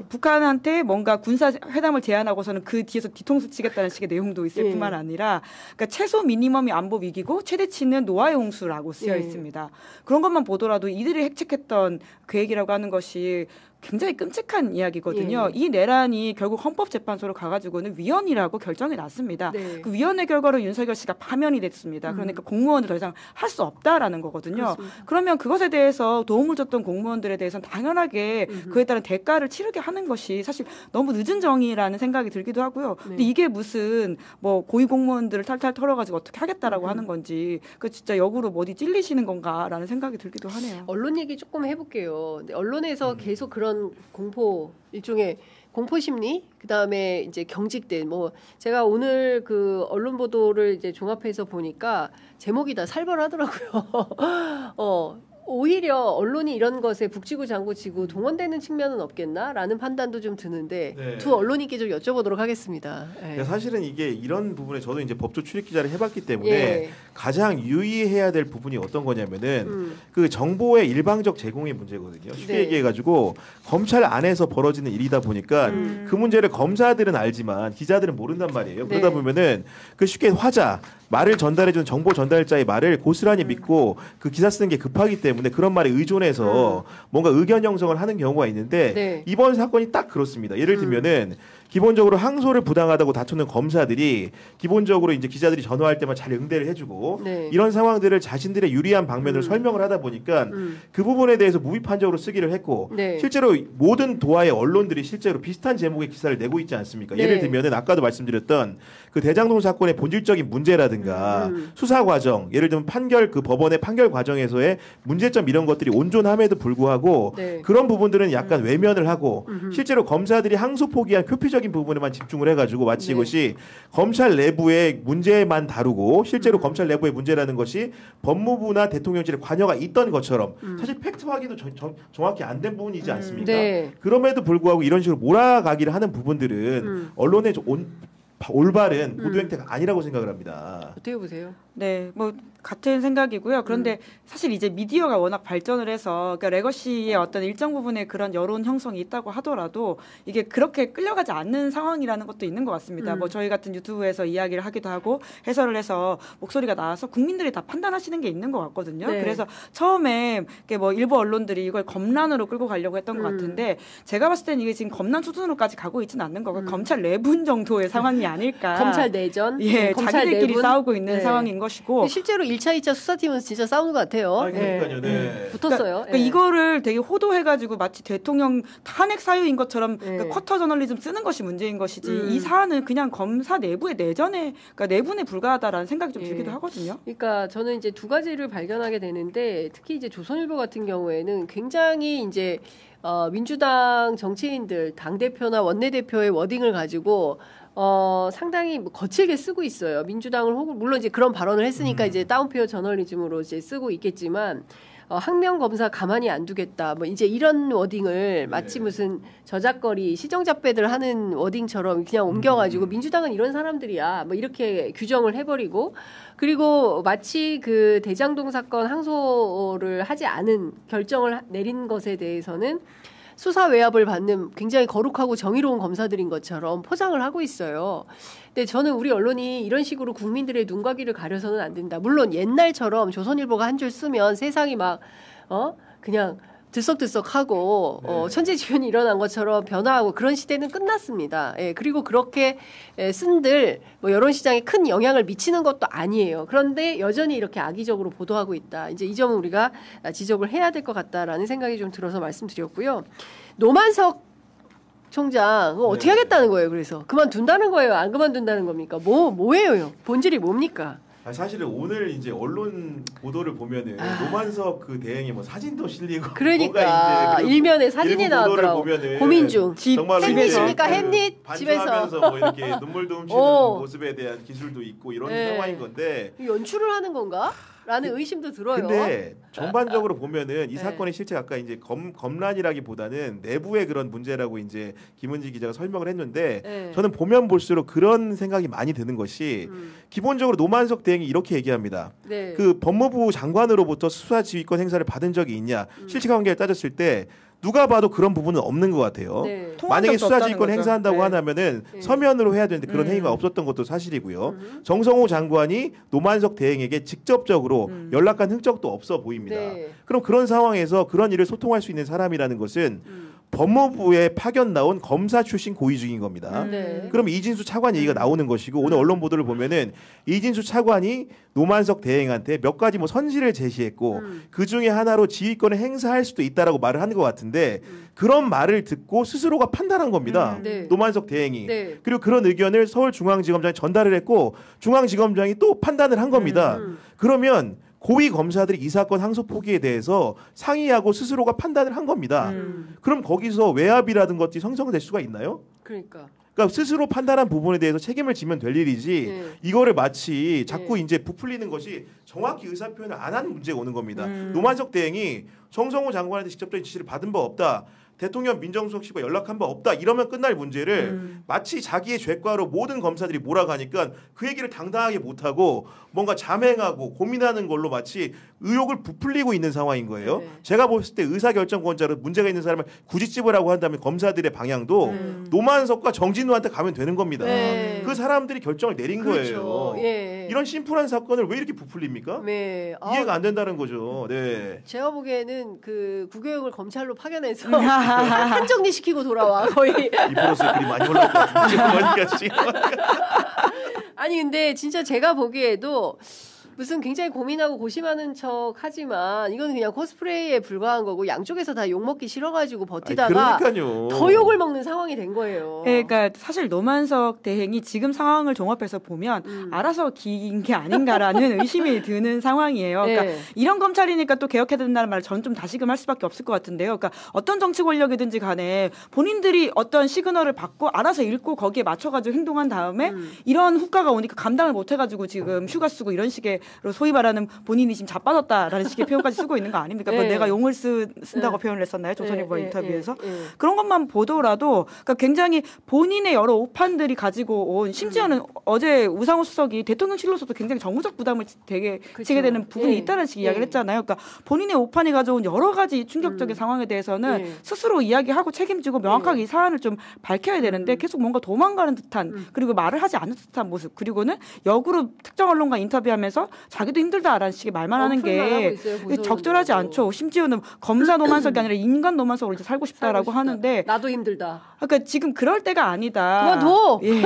북한한테 뭔가 군사 회담을 제안하고서는 그 뒤에서 뒤통수 치겠다는 식의 내용도 있을 뿐만 아니라 그러니까 최소 미니멈이 안보 위기고 최대치는 노아의 홍수라고 쓰여 있습니다. 그런 것만 보더라도 이들이 핵책했던 계획이라고 하는 것이 굉장히 끔찍한 이야기거든요. 이 내란이 결국 헌법재판소로 가가지고는 위헌이라고 결정이 났습니다. 그 위헌의 결과로 윤석열 씨가 파면이 됐습니다. 그러니까 공무원을 더 이상 할 수 없다라는 거거든요. 그러면 그것에 대해서 도움을 줬던 공무원들에 대해서는 당연하게 그에 따른 대가를 치르게 하는 것이 사실 너무 늦은 정의라는 생각이 들기도 하고요. 근데 이게 무슨 뭐 고위 공무원들을 탈탈 털어가지고 어떻게 하겠다라고 하는 건지 그 진짜 역으로 뭐 어디 찔리시는 건가라는 생각이 들기도 하네요. 언론 얘기 조금 해볼게요. 근데 언론에서 계속 그런 일종의 공포 심리, 그 다음에 이제 경직된 뭐 제가 오늘 그 언론 보도를 이제 종합해서 보니까 제목이 다 살벌하더라고요. 오히려 언론이 이런 것에 북치고 장구치고 동원되는 측면은 없겠나라는 판단도 좀 드는데 네. 두 언론인께 좀 여쭤보도록 하겠습니다. 네. 사실은 이게 이런 부분에 저도 이제 법조 출입 기자를 해봤기 때문에 예. 가장 유의해야 될 부분이 어떤 거냐면은 그 정보의 일방적 제공의 문제거든요. 쉽게 네. 얘기해가지고 검찰 안에서 벌어지는 일이다 보니까 그 문제를 검사들은 알지만 기자들은 모른단 말이에요. 네. 그러다 보면은 그 쉽게 화자 말을 전달해주는 정보 전달자의 말을 고스란히 믿고 그 기사 쓰는 게 급하기 때문에 그런 말에 의존해서 뭔가 의견 형성을 하는 경우가 있는데 네. 이번 사건이 딱 그렇습니다. 예를 들면은 기본적으로 항소를 부당하다고 다투는 검사들이 기본적으로 이제 기자들이 전화할 때만 잘 응대를 해주고 네. 이런 상황들을 자신들의 유리한 방면을 설명을 하다 보니까 그 부분에 대해서 무비판적으로 쓰기를 했고 네. 실제로 모든 도하의 언론들이 실제로 비슷한 제목의 기사를 내고 있지 않습니까? 네. 예를 들면은 아까도 말씀드렸던 그 대장동 사건의 본질적인 문제라든가 수사 과정, 예를 들면 판결 그 법원의 판결 과정에서의 문제점 이런 것들이 온전함에도 불구하고 네. 그런 부분들은 약간 외면을 하고 실제로 검사들이 항소 포기한 표피적인 부분에만 집중을 해가지고 마치 네. 이것이 검찰 내부의 문제만 다루고 실제로 검찰 내부의 문제라는 것이 법무부나 대통령실에 관여가 있던 것처럼 사실 팩트 확인도 정확히 안 된 부분이지 않습니까? 네. 그럼에도 불구하고 이런 식으로 몰아가기를 하는 부분들은 언론의 올바른 보도 행태가 아니라고 생각을 합니다. 어떻게 보세요? 네, 뭐 같은 생각이고요. 그런데 사실 이제 미디어가 워낙 발전을 해서 그러니까 레거시의 어떤 일정 부분의 그런 여론 형성이 있다고 하더라도 이게 그렇게 끌려가지 않는 상황이라는 것도 있는 것 같습니다. 뭐 저희 같은 유튜브에서 이야기를 하기도 하고 해설을 해서 목소리가 나와서 국민들이 다 판단하시는 게 있는 것 같거든요. 네. 그래서 처음에 뭐 일부 언론들이 이걸 검란으로 끌고 가려고 했던 것 같은데 제가 봤을 때는 이게 지금 검란 수준으로까지 가고 있지는 않는 거고 검찰 내분 정도의 상황이 아닐까. 검찰 내전, 예, 검찰 자기들끼리 내분? 싸우고 있는 네. 상황인 것이고 실제로 1차, 2차 수사팀은 진짜 싸우는 것 같아요. 그러니까요. 네. 붙었어요. 그러니까 이거를 되게 호도해가지고 마치 대통령 탄핵 사유인 것처럼 그러니까 쿼터 저널리즘 쓰는 것이 문제인 것이지 이 사안은 그냥 검사 내부의 내전에 그러니까 내분에 불과하다라는 생각이 좀 들기도 하거든요. 그러니까 저는 이제 두 가지를 발견하게 되는데 특히 이제 조선일보 같은 경우에는 굉장히 이제 민주당 정치인들 당 대표나 원내대표의 워딩을 가지고 상당히 뭐 거칠게 쓰고 있어요. 민주당을 물론 이제 그런 발언을 했으니까 이제 다운페어 저널리즘으로 이제 쓰고 있겠지만 항명 검사 가만히 안 두겠다. 뭐 이제 이런 워딩을 마치 무슨 저작거리 시정잡배들 하는 워딩처럼 그냥 옮겨가지고 민주당은 이런 사람들이야. 뭐 이렇게 규정을 해버리고 그리고 마치 그 대장동 사건 항소를 하지 않은 결정을 내린 것에 대해서는 수사 외압을 받는 굉장히 거룩하고 정의로운 검사들인 것처럼 포장을 하고 있어요. 근데 저는 우리 언론이 이런 식으로 국민들의 눈과 귀를 가려서는 안 된다. 물론 옛날처럼 조선일보가 한 줄 쓰면 세상이 막 그냥 들썩들썩하고 천재지변이 일어난 것처럼 변화하고 그런 시대는 끝났습니다. 예, 그리고 그렇게 쓴들 뭐 여론시장에 큰 영향을 미치는 것도 아니에요. 그런데 여전히 이렇게 악의적으로 보도하고 있다. 이제 이 점은 우리가 지적을 해야 될 것 같다라는 생각이 좀 들어서 말씀드렸고요. 노만석 총장 어떻게 하겠다는 거예요? 그래서 그만둔다는 거예요? 안 그만둔다는 겁니까? 뭐예요? 본질이 뭡니까? 사실은 오늘 이제 언론 보도를 보면은 노만석 그 대행이 뭐 사진도 실리고 그러니까 일면에 사진이 나왔더라고. 고민중. 정말 햄릿입니까? 햄릿 집에서 반주하면서 뭐 이렇게 눈물도 훔치는 모습에 대한 기술도 있고 이런 상황인 건데 연출을 하는 건가? 라는 의심도 들어요. 근데 전반적으로 보면은 이 사건의 실체 아까 이제 검란이라기보다는 내부의 그런 문제라고 이제 김은지 기자가 설명을 했는데 저는 보면 볼수록 그런 생각이 많이 드는 것이 기본적으로 노만석 대행이 이렇게 얘기합니다. 그 법무부 장관으로부터 수사 지휘권 행사를 받은 적이 있냐? 실체관계를 따졌을 때 누가 봐도 그런 부분은 없는 것 같아요. 만약에 수사지휘권 행사한다고 하면은 서면으로 해야 되는데 그런 행위가 없었던 것도 사실이고요. 정성호 장관이 노만석 대행에게 직접적으로 연락한 흔적도 없어 보입니다. 그럼 그런 상황에서 그런 일을 소통할 수 있는 사람이라는 것은 법무부에 파견 나온 검사 출신 고위직인 겁니다. 그럼 이진수 차관 얘기가 나오는 것이고 오늘 언론 보도를 보면은 이진수 차관이 노만석 대행한테 몇 가지 뭐 선지를 제시했고 그 중에 하나로 지휘권을 행사할 수도 있다라고 말을 하는 것 같은데 그런 말을 듣고 스스로가 판단한 겁니다. 노만석 대행이. 그리고 그런 의견을 서울중앙지검장에 전달을 했고 중앙지검장이 또 판단을 한 겁니다. 그러면 고위 검사들이 이 사건 항소 포기에 대해서 상의하고 스스로가 판단을 한 겁니다. 그럼 거기서 외압이라든 것들이 형성될 수가 있나요? 그러니까. 그러니까 스스로 판단한 부분에 대해서 책임을 지면 될 일이지 네. 이거를 마치 자꾸 네. 이제 부풀리는 것이 정확히 의사 표현을 안 하는 문제가 오는 겁니다. 노만석 대행이 정성호 장관한테 직접적인 지시를 받은 바 없다. 대통령 민정수석 씨와 연락한 바 없다. 이러면 끝날 문제를 마치 자기의 죄과로 모든 검사들이 몰아가니까 그 얘기를 당당하게 못하고 뭔가 잠행하고 고민하는 걸로 마치 의혹을 부풀리고 있는 상황인 거예요. 네. 제가 봤을 때 의사결정권자로 문제가 있는 사람을 굳이 찝으라고 한다면 검사들의 방향도 노만석과 정진우한테 가면 되는 겁니다. 네. 그 사람들이 결정을 내린 그렇죠. 거예요. 예. 이런 심플한 사건을 왜 이렇게 부풀립니까? 네. 이해가 안 된다는 거죠. 네. 제가 보기에는 그 구교육을 검찰로 파견해서 한 정리시키고 돌아와 거의. 이프로스 글이 많이 올라올 것 같은데 지금. 아니 근데 진짜 제가 보기에도 무슨 굉장히 고민하고 고심하는 척 하지만 이건 그냥 코스프레이에 불과한 거고 양쪽에서 다 욕먹기 싫어가지고 버티다가 그러니까요. 더 욕을 먹는 상황이 된 거예요. 네, 그러니까 사실 노만석 대행이 지금 상황을 종합해서 보면 알아서 긴 게 아닌가라는 의심이 드는 상황이에요. 그러니까 네. 이런 검찰이니까 또 개혁해야 된다는 말을 저는 좀 다시금 할 수밖에 없을 것 같은데요. 그러니까 어떤 정치 권력이든지 간에 본인들이 어떤 시그널을 받고 알아서 읽고 거기에 맞춰가지고 행동한 다음에 이런 후과가 오니까 감당을 못해가지고 지금 휴가 쓰고 이런 식의 소위 말하는 본인이 지금 자빠졌다라는 식의 표현까지 쓰고 있는 거 아닙니까? 네. 뭐 내가 용을 쓴다고 네. 표현을 했었나요? 조선일보 네. 인터뷰에서. 네. 그런 것만 보더라도 그러니까 굉장히 본인의 여러 오판들이 가지고 온 심지어는 어제 우상호 수석이 대통령실로서도 굉장히 정무적 부담을 되게 그렇죠. 지게 되는 부분이 예. 있다는 식의 예. 이야기를 했잖아요. 그러니까 본인의 오판이 가져온 여러 가지 충격적인 상황에 대해서는 예. 스스로 이야기하고 책임지고 명확하게 이 사안을 좀 밝혀야 되는데 계속 뭔가 도망가는 듯한 그리고 말을 하지 않는 듯한 모습 그리고는 역으로 특정 언론과 인터뷰하면서 자기도 힘들다라는 식의 말만 하는 게 적절하지 않죠. 심지어는 검사 노만석이 아니라 인간 노만석으로 이제 살고 싶다라고 하는데 나도 힘들다. 그러니까 지금 그럴 때가 아니다. 그만둬. 예.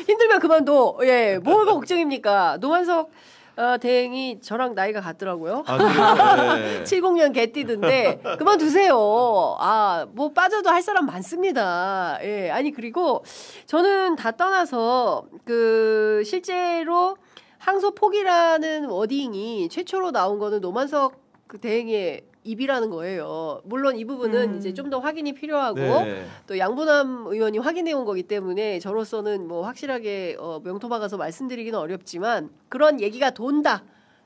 힘들면 그만둬. 예, 뭐가 걱정입니까? 노만석 대행이 저랑 나이가 같더라고요. 그래요? 70년 개띠던데 그만두세요. 뭐 빠져도 할 사람 많습니다. 예, 아니 그리고 저는 다 떠나서 그 실제로 항소 포기라는 워딩이 최초로 나온 거는 노만석 그 대행의 입이라는 거예요. 물론 이 부분은 이제 좀 더 확인이 필요하고 네. 또 양부남 의원이 확인해 온 거기 때문에 저로서는 뭐 확실하게 명토 박아서 말씀드리기는 어렵지만 그런 얘기가 돈다.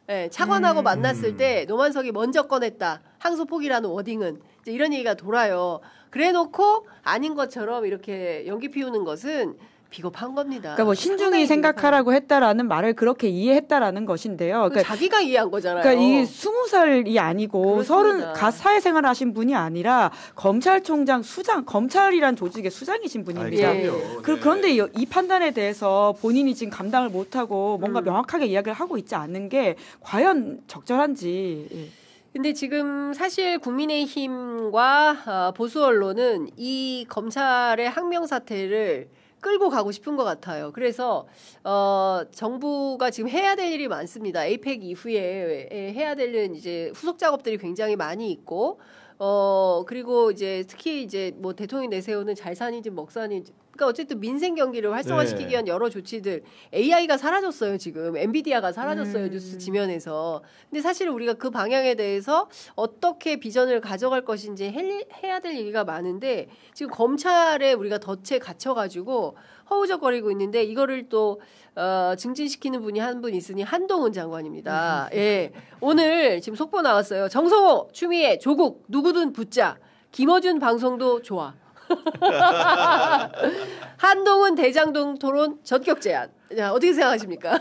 예, 차관하고 만났을 때 노만석이 먼저 꺼냈다. 항소 포기라는 워딩은 이제 이런 얘기가 돌아요. 그래놓고 아닌 것처럼 이렇게 연기 피우는 것은 비겁한 겁니다. 그러니까 뭐 신중히 생각하라고 했다라는 말을 그렇게 이해했다라는 것인데요. 그러니까 자기가 이해한 거잖아요. 그러니까 이게 20살이 아니고 그렇습니다. 30 사회생활을 하신 분이 아니라 검찰총장 수장 검찰이란 조직의 수장이신 분입니다. 예. 그런데 이 판단에 대해서 본인이 지금 감당을 못하고 뭔가 명확하게 이야기를 하고 있지 않는 게 과연 적절한지. 예. 근데 지금 사실 국민의힘과 보수 언론은 이 검찰의 항명 사태를 끌고 가고 싶은 것 같아요. 그래서 정부가 지금 해야 될 일이 많습니다. 에이펙 이후에 해야 되는 이제 후속 작업들이 굉장히 많이 있고 그리고 이제 특히 이제 뭐 대통령이 내세우는 잘산인지 먹산인지 그러니까 어쨌든 민생 경기를 활성화시키기 위한 여러 조치들 AI가 사라졌어요 지금 엔비디아가 사라졌어요 뉴스 지면에서 근데 사실 우리가 그 방향에 대해서 어떻게 비전을 가져갈 것인지 해야 될 얘기가 많은데 지금 검찰에 우리가 덫에 갇혀가지고 허우적거리고 있는데 이거를 또 증진시키는 분이 한 분 있으니 한동훈 장관입니다. 예, 오늘 지금 속보 나왔어요. 정성호, 추미애, 조국 누구든 붙자. 김어준 방송도 좋아. 한동훈 대장동 토론 전격 제안. 자, 어떻게 생각하십니까?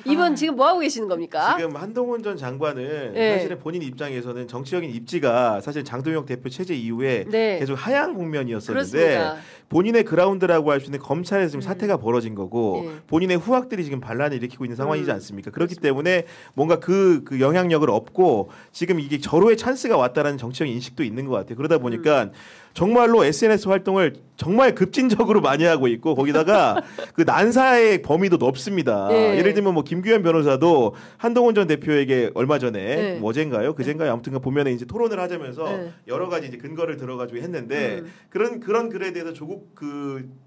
이분 지금 뭐 하고 계시는 겁니까? 지금 한동훈 전 장관은 네. 사실은 본인 입장에서는 정치적인 입지가 사실 장동혁 대표 체제 이후에 네. 계속 하향 국면이었었는데 그렇습니다. 본인의 그라운드라고 할 수 있는 검찰에서 지금 사태가 벌어진 거고 예. 본인의 후학들이 지금 반란을 일으키고 있는 상황이지 않습니까? 그렇기 때문에 뭔가 그 영향력을 얻고 지금 이게 절호의 찬스가 왔다라는 정치적인 인식도 있는 것 같아요. 그러다 보니까 정말로 SNS 활동을 정말 급진적으로 많이 하고 있고 거기다가 그 난사의 범위도 넓습니다. 네. 예를 들면 뭐 김규현 변호사도 한동훈 전 대표에게 얼마 전에 네. 뭐 어젠가요? 그젠가요? 아무튼가 보면은 이제 토론을 하자면서 네. 여러 가지 이제 근거를 들어가지고 했는데 그런 글에 대해서 조국 그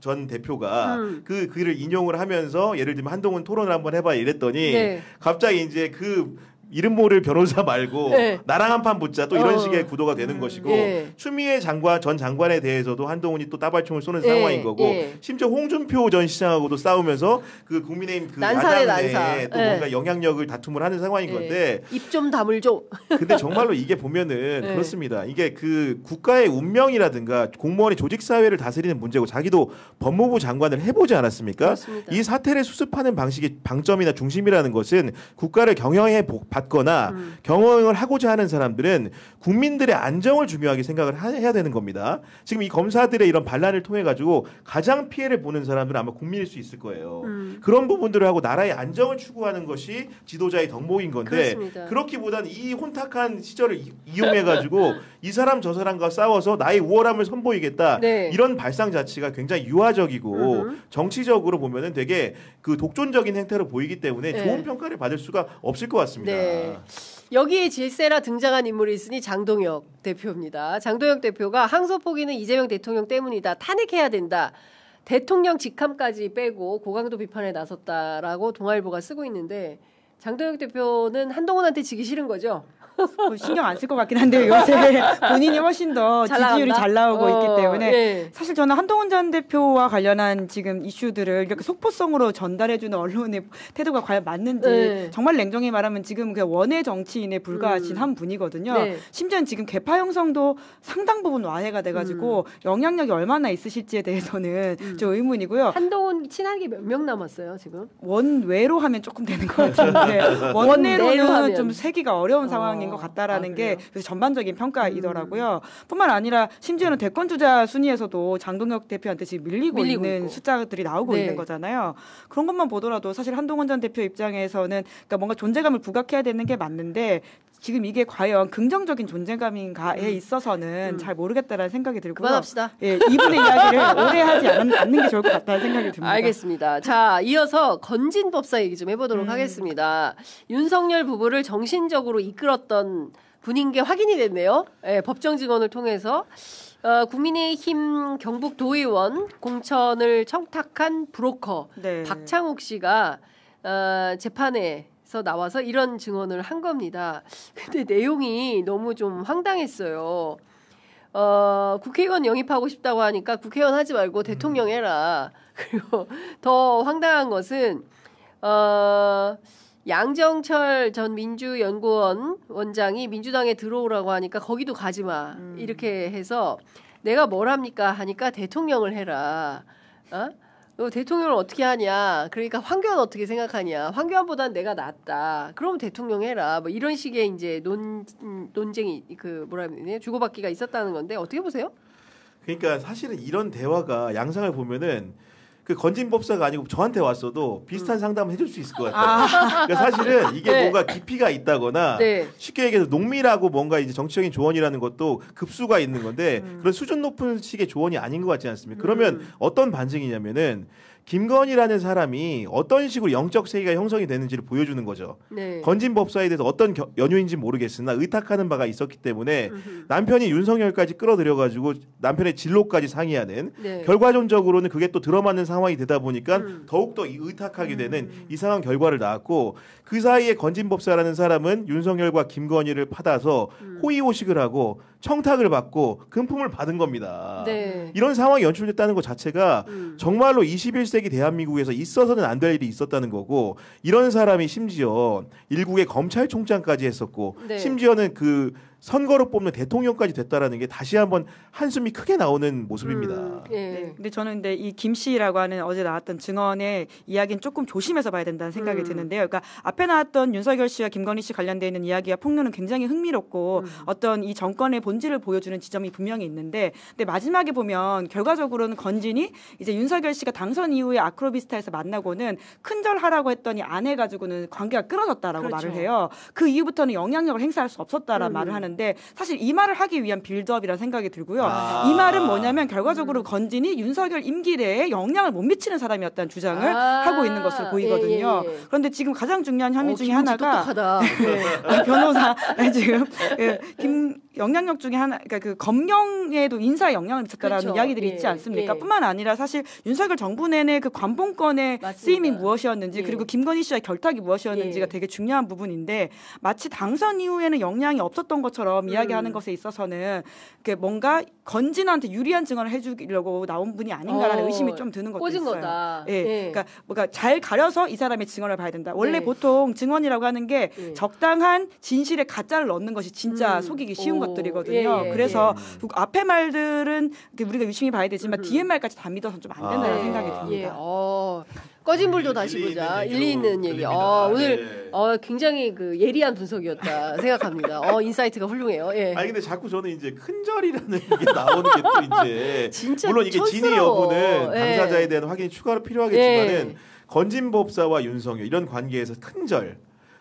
전 대표가 그 글을 인용을 하면서 예를 들면 한동훈 토론을 한번 해봐 이랬더니 네. 갑자기 이제 그 이름 모를 변호사 말고 네. 나랑 한판 붙자 또 이런 식의 구도가 되는 것이고 추미애 전 장관에 대해서도 한동훈이 또 따발총을 쏘는 상황인 거고 심지어 홍준표 전 시장하고도 싸우면서 그 국민의힘 그 야당 내에 또 뭔가 영향력을 다툼을 하는 상황인 건데 입 좀 다물죠. 근데 정말로 이게 보면은 그렇습니다. 이게 그 국가의 운명이라든가 공무원의 조직 사회를 다스리는 문제고 자기도 법무부 장관을 해보지 않았습니까? 그렇습니다. 이 사태를 수습하는 방식의 방점이나 중심이라는 것은 국가를 경영해 받거나 경영을 하고자 하는 사람들은 국민들의 안정을 중요하게 생각을 해야 되는 겁니다. 지금 이 검사들의 이런 반란을 통해 가지고 가장 피해를 보는 사람들은 아마 국민일 수 있을 거예요. 그런 부분들을 하고 나라의 안정을 추구하는 것이 지도자의 덕목인 건데 그렇습니다. 그렇기보다는 이 혼탁한 시절을 이용해 가지고 이 사람 저 사람과 싸워서 나의 우월함을 선보이겠다 이런 발상 자체가 굉장히 유화적이고 정치적으로 보면은 되게 그 독존적인 행태로 보이기 때문에 좋은 평가를 받을 수가 없을 것 같습니다. 네. 여기에 질세라 등장한 인물이 있으니 장동혁 대표입니다. 장동혁 대표가 항소 포기는 이재명 대통령 때문이다. 탄핵해야 된다. 대통령 직함까지 빼고 고강도 비판에 나섰다라고 동아일보가 쓰고 있는데 장동혁 대표는 한동훈한테 지기 싫은 거죠? 신경 안 쓸 것 같긴 한데요. 요새 본인이 훨씬 더 지지율이 잘 나오고 있기 때문에 사실 저는 한동훈 전 대표와 관련한 지금 이슈들을 이렇게 속보성으로 전달해주는 언론의 태도가 과연 맞는지 정말 냉정히 말하면 지금 그 원외 정치인에 불과하신 한 분이거든요. 심지어는 지금 개파 형성도 상당 부분 와해가 돼가지고 영향력이 얼마나 있으실지에 대해서는 좀 의문이고요. 한동훈 친한 게 몇 명 남았어요 지금? 원외로 하면 조금 되는 것 같은데 원내로는 좀 세기가 어려운 상황인 것 같다라는 게 그래서 전반적인 평가이더라고요. 뿐만 아니라 심지어는 대권 주자 순위에서도 장동혁 대표한테 지금 밀리고 있는 있고. 숫자들이 나오고 있는 거잖아요. 그런 것만 보더라도 사실 한동훈 전 대표 입장에서는 그러니까 뭔가 존재감을 부각해야 되는 게 맞는데 지금 이게 과연 긍정적인 존재감인가에 있어서는 잘 모르겠다라는 생각이 들고요. 그만합시다. 이분의 이야기를 오래 하지 않는 게 좋을 것 같다는 생각이 듭니다. 알겠습니다. 자, 이어서 건진 법사 얘기 좀 해보도록 하겠습니다. 윤석열 부부를 정신적으로 이끌었던 분인 게 확인이 됐네요. 법정 증언을 통해서 국민의힘 경북도의원 공천을 청탁한 브로커 박창욱 씨가 재판에서 나와서 이런 증언을 한 겁니다. 근데 내용이 너무 좀 황당했어요. 국회의원 영입하고 싶다고 하니까 국회의원 하지 말고 대통령 해라. 그리고 더 황당한 것은 양정철 전 민주연구원 원장이 민주당에 들어오라고 하니까 거기도 가지 마. 이렇게 해서 내가 뭘 합니까 하니까 대통령을 해라. 너 대통령을 어떻게 하냐? 그러니까 황교안 어떻게 생각하냐? 황교안보단 내가 낫다. 그럼 대통령 해라. 뭐 이런 식의 이제 논쟁이 그 뭐라 해야 주고받기가 있었다는 건데 어떻게 보세요? 그러니까 사실은 이런 대화가 양상을 보면은 그 건진 법사가 아니고 저한테 왔어도 비슷한 상담을 해줄 수 있을 것 같아요. 그러니까 사실은 이게 뭔가 깊이가 있다거나 쉽게 얘기해서 농밀하고 뭔가 이제 정치적인 조언이라는 것도 급수가 있는 건데 그런 수준 높은 식의 조언이 아닌 것 같지 않습니까? 그러면 어떤 반증이냐면은 김건희라는 사람이 어떤 식으로 영적 세계가 형성이 되는지를 보여주는 거죠. 건진 법사에 대해서 어떤 연유인지 모르겠으나 의탁하는 바가 있었기 때문에 남편이 윤석열까지 끌어들여가지고 남편의 진로까지 상의하는 결과적으로는 그게 또 들어맞는 상황이 되다 보니까 더욱더 의탁하게 되는 이상한 결과를 낳았고 그 사이에 건진 법사라는 사람은 윤석열과 김건희를 받아서 호의호식을 하고 청탁을 받고 금품을 받은 겁니다. 이런 상황이 연출됐다는 것 자체가 정말로 21세기 대한민국에서 있어서는 안 될 일이 있었다는 거고 이런 사람이 심지어 일국의 검찰총장까지 했었고 심지어는 그 선거로 뽑는 대통령까지 됐다라는 게 다시 한번 한숨이 크게 나오는 모습입니다. 근데 저는 근데 이 김 씨라고 하는 어제 나왔던 증언의 이야기는 조금 조심해서 봐야 된다는 생각이 드는데요. 그러니까 앞에 나왔던 윤석열 씨와 김건희 씨 관련돼 있는 이야기와 폭로는 굉장히 흥미롭고 어떤 이 정권의 본질을 보여주는 지점이 분명히 있는데 근데 마지막에 보면 결과적으로는 건진이 이제 윤석열 씨가 당선 이후에 아크로비스타에서 만나고는 큰절하라고 했더니 안 해가지고는 관계가 끊어졌다라고 말을 해요. 그 이후부터는 영향력을 행사할 수 없었다라는 말을 하는데 사실 이 말을 하기 위한 빌드업이라는 생각이 들고요. 이 말은 뭐냐면 결과적으로 건진이 윤석열 임기 내에 영향을 못 미치는 사람이었다는 주장을 하고 있는 것으로 보이거든요. 그런데 지금 가장 중요한 혐의 중에 하나가 변호사 지금 영향력 중에 하나, 그러니까 그 검경에도 인사에 영향을 미쳤다라는 그렇죠. 이야기들이 있지 않습니까? 뿐만 아니라 사실 윤석열 정부 내내 그 관봉권의 맞습니다. 쓰임이 무엇이었는지 그리고 김건희 씨와의 결탁이 무엇이었는지가 되게 중요한 부분인데 마치 당선 이후에는 영향이 없었던 것처럼 이야기하는 것에 있어서는 뭔가 건진한테 유리한 증언을 해주려고 나온 분이 아닌가라는 의심이 좀 드는 것도 꽂은 있어요. 거다. 그러니까 뭔가 잘 가려서 이 사람의 증언을 봐야 된다. 원래 보통 증언이라고 하는 게 적당한 진실에 가짜를 넣는 것이 진짜 속이기 쉬운 것들이거든요. 그래서 앞에 말들은 우리가 유심히 봐야 되지만 뒤에 말까지 다 믿어서 좀 안 된다는 생각이 듭니다. 꺼진 불도 다시 보자. 일리 있는 얘기. 오늘 굉장히 그 예리한 분석이었다 생각합니다. 인사이트가 훌륭해요. 아니 근데 자꾸 저는 이제 큰절이라는 게 나오는 게 또 이제 진짜 물론 이게 진위 여부는 당사자에 대한 확인이 추가로 필요하겠지만은 건진법사와 윤석열 이런 관계에서 큰절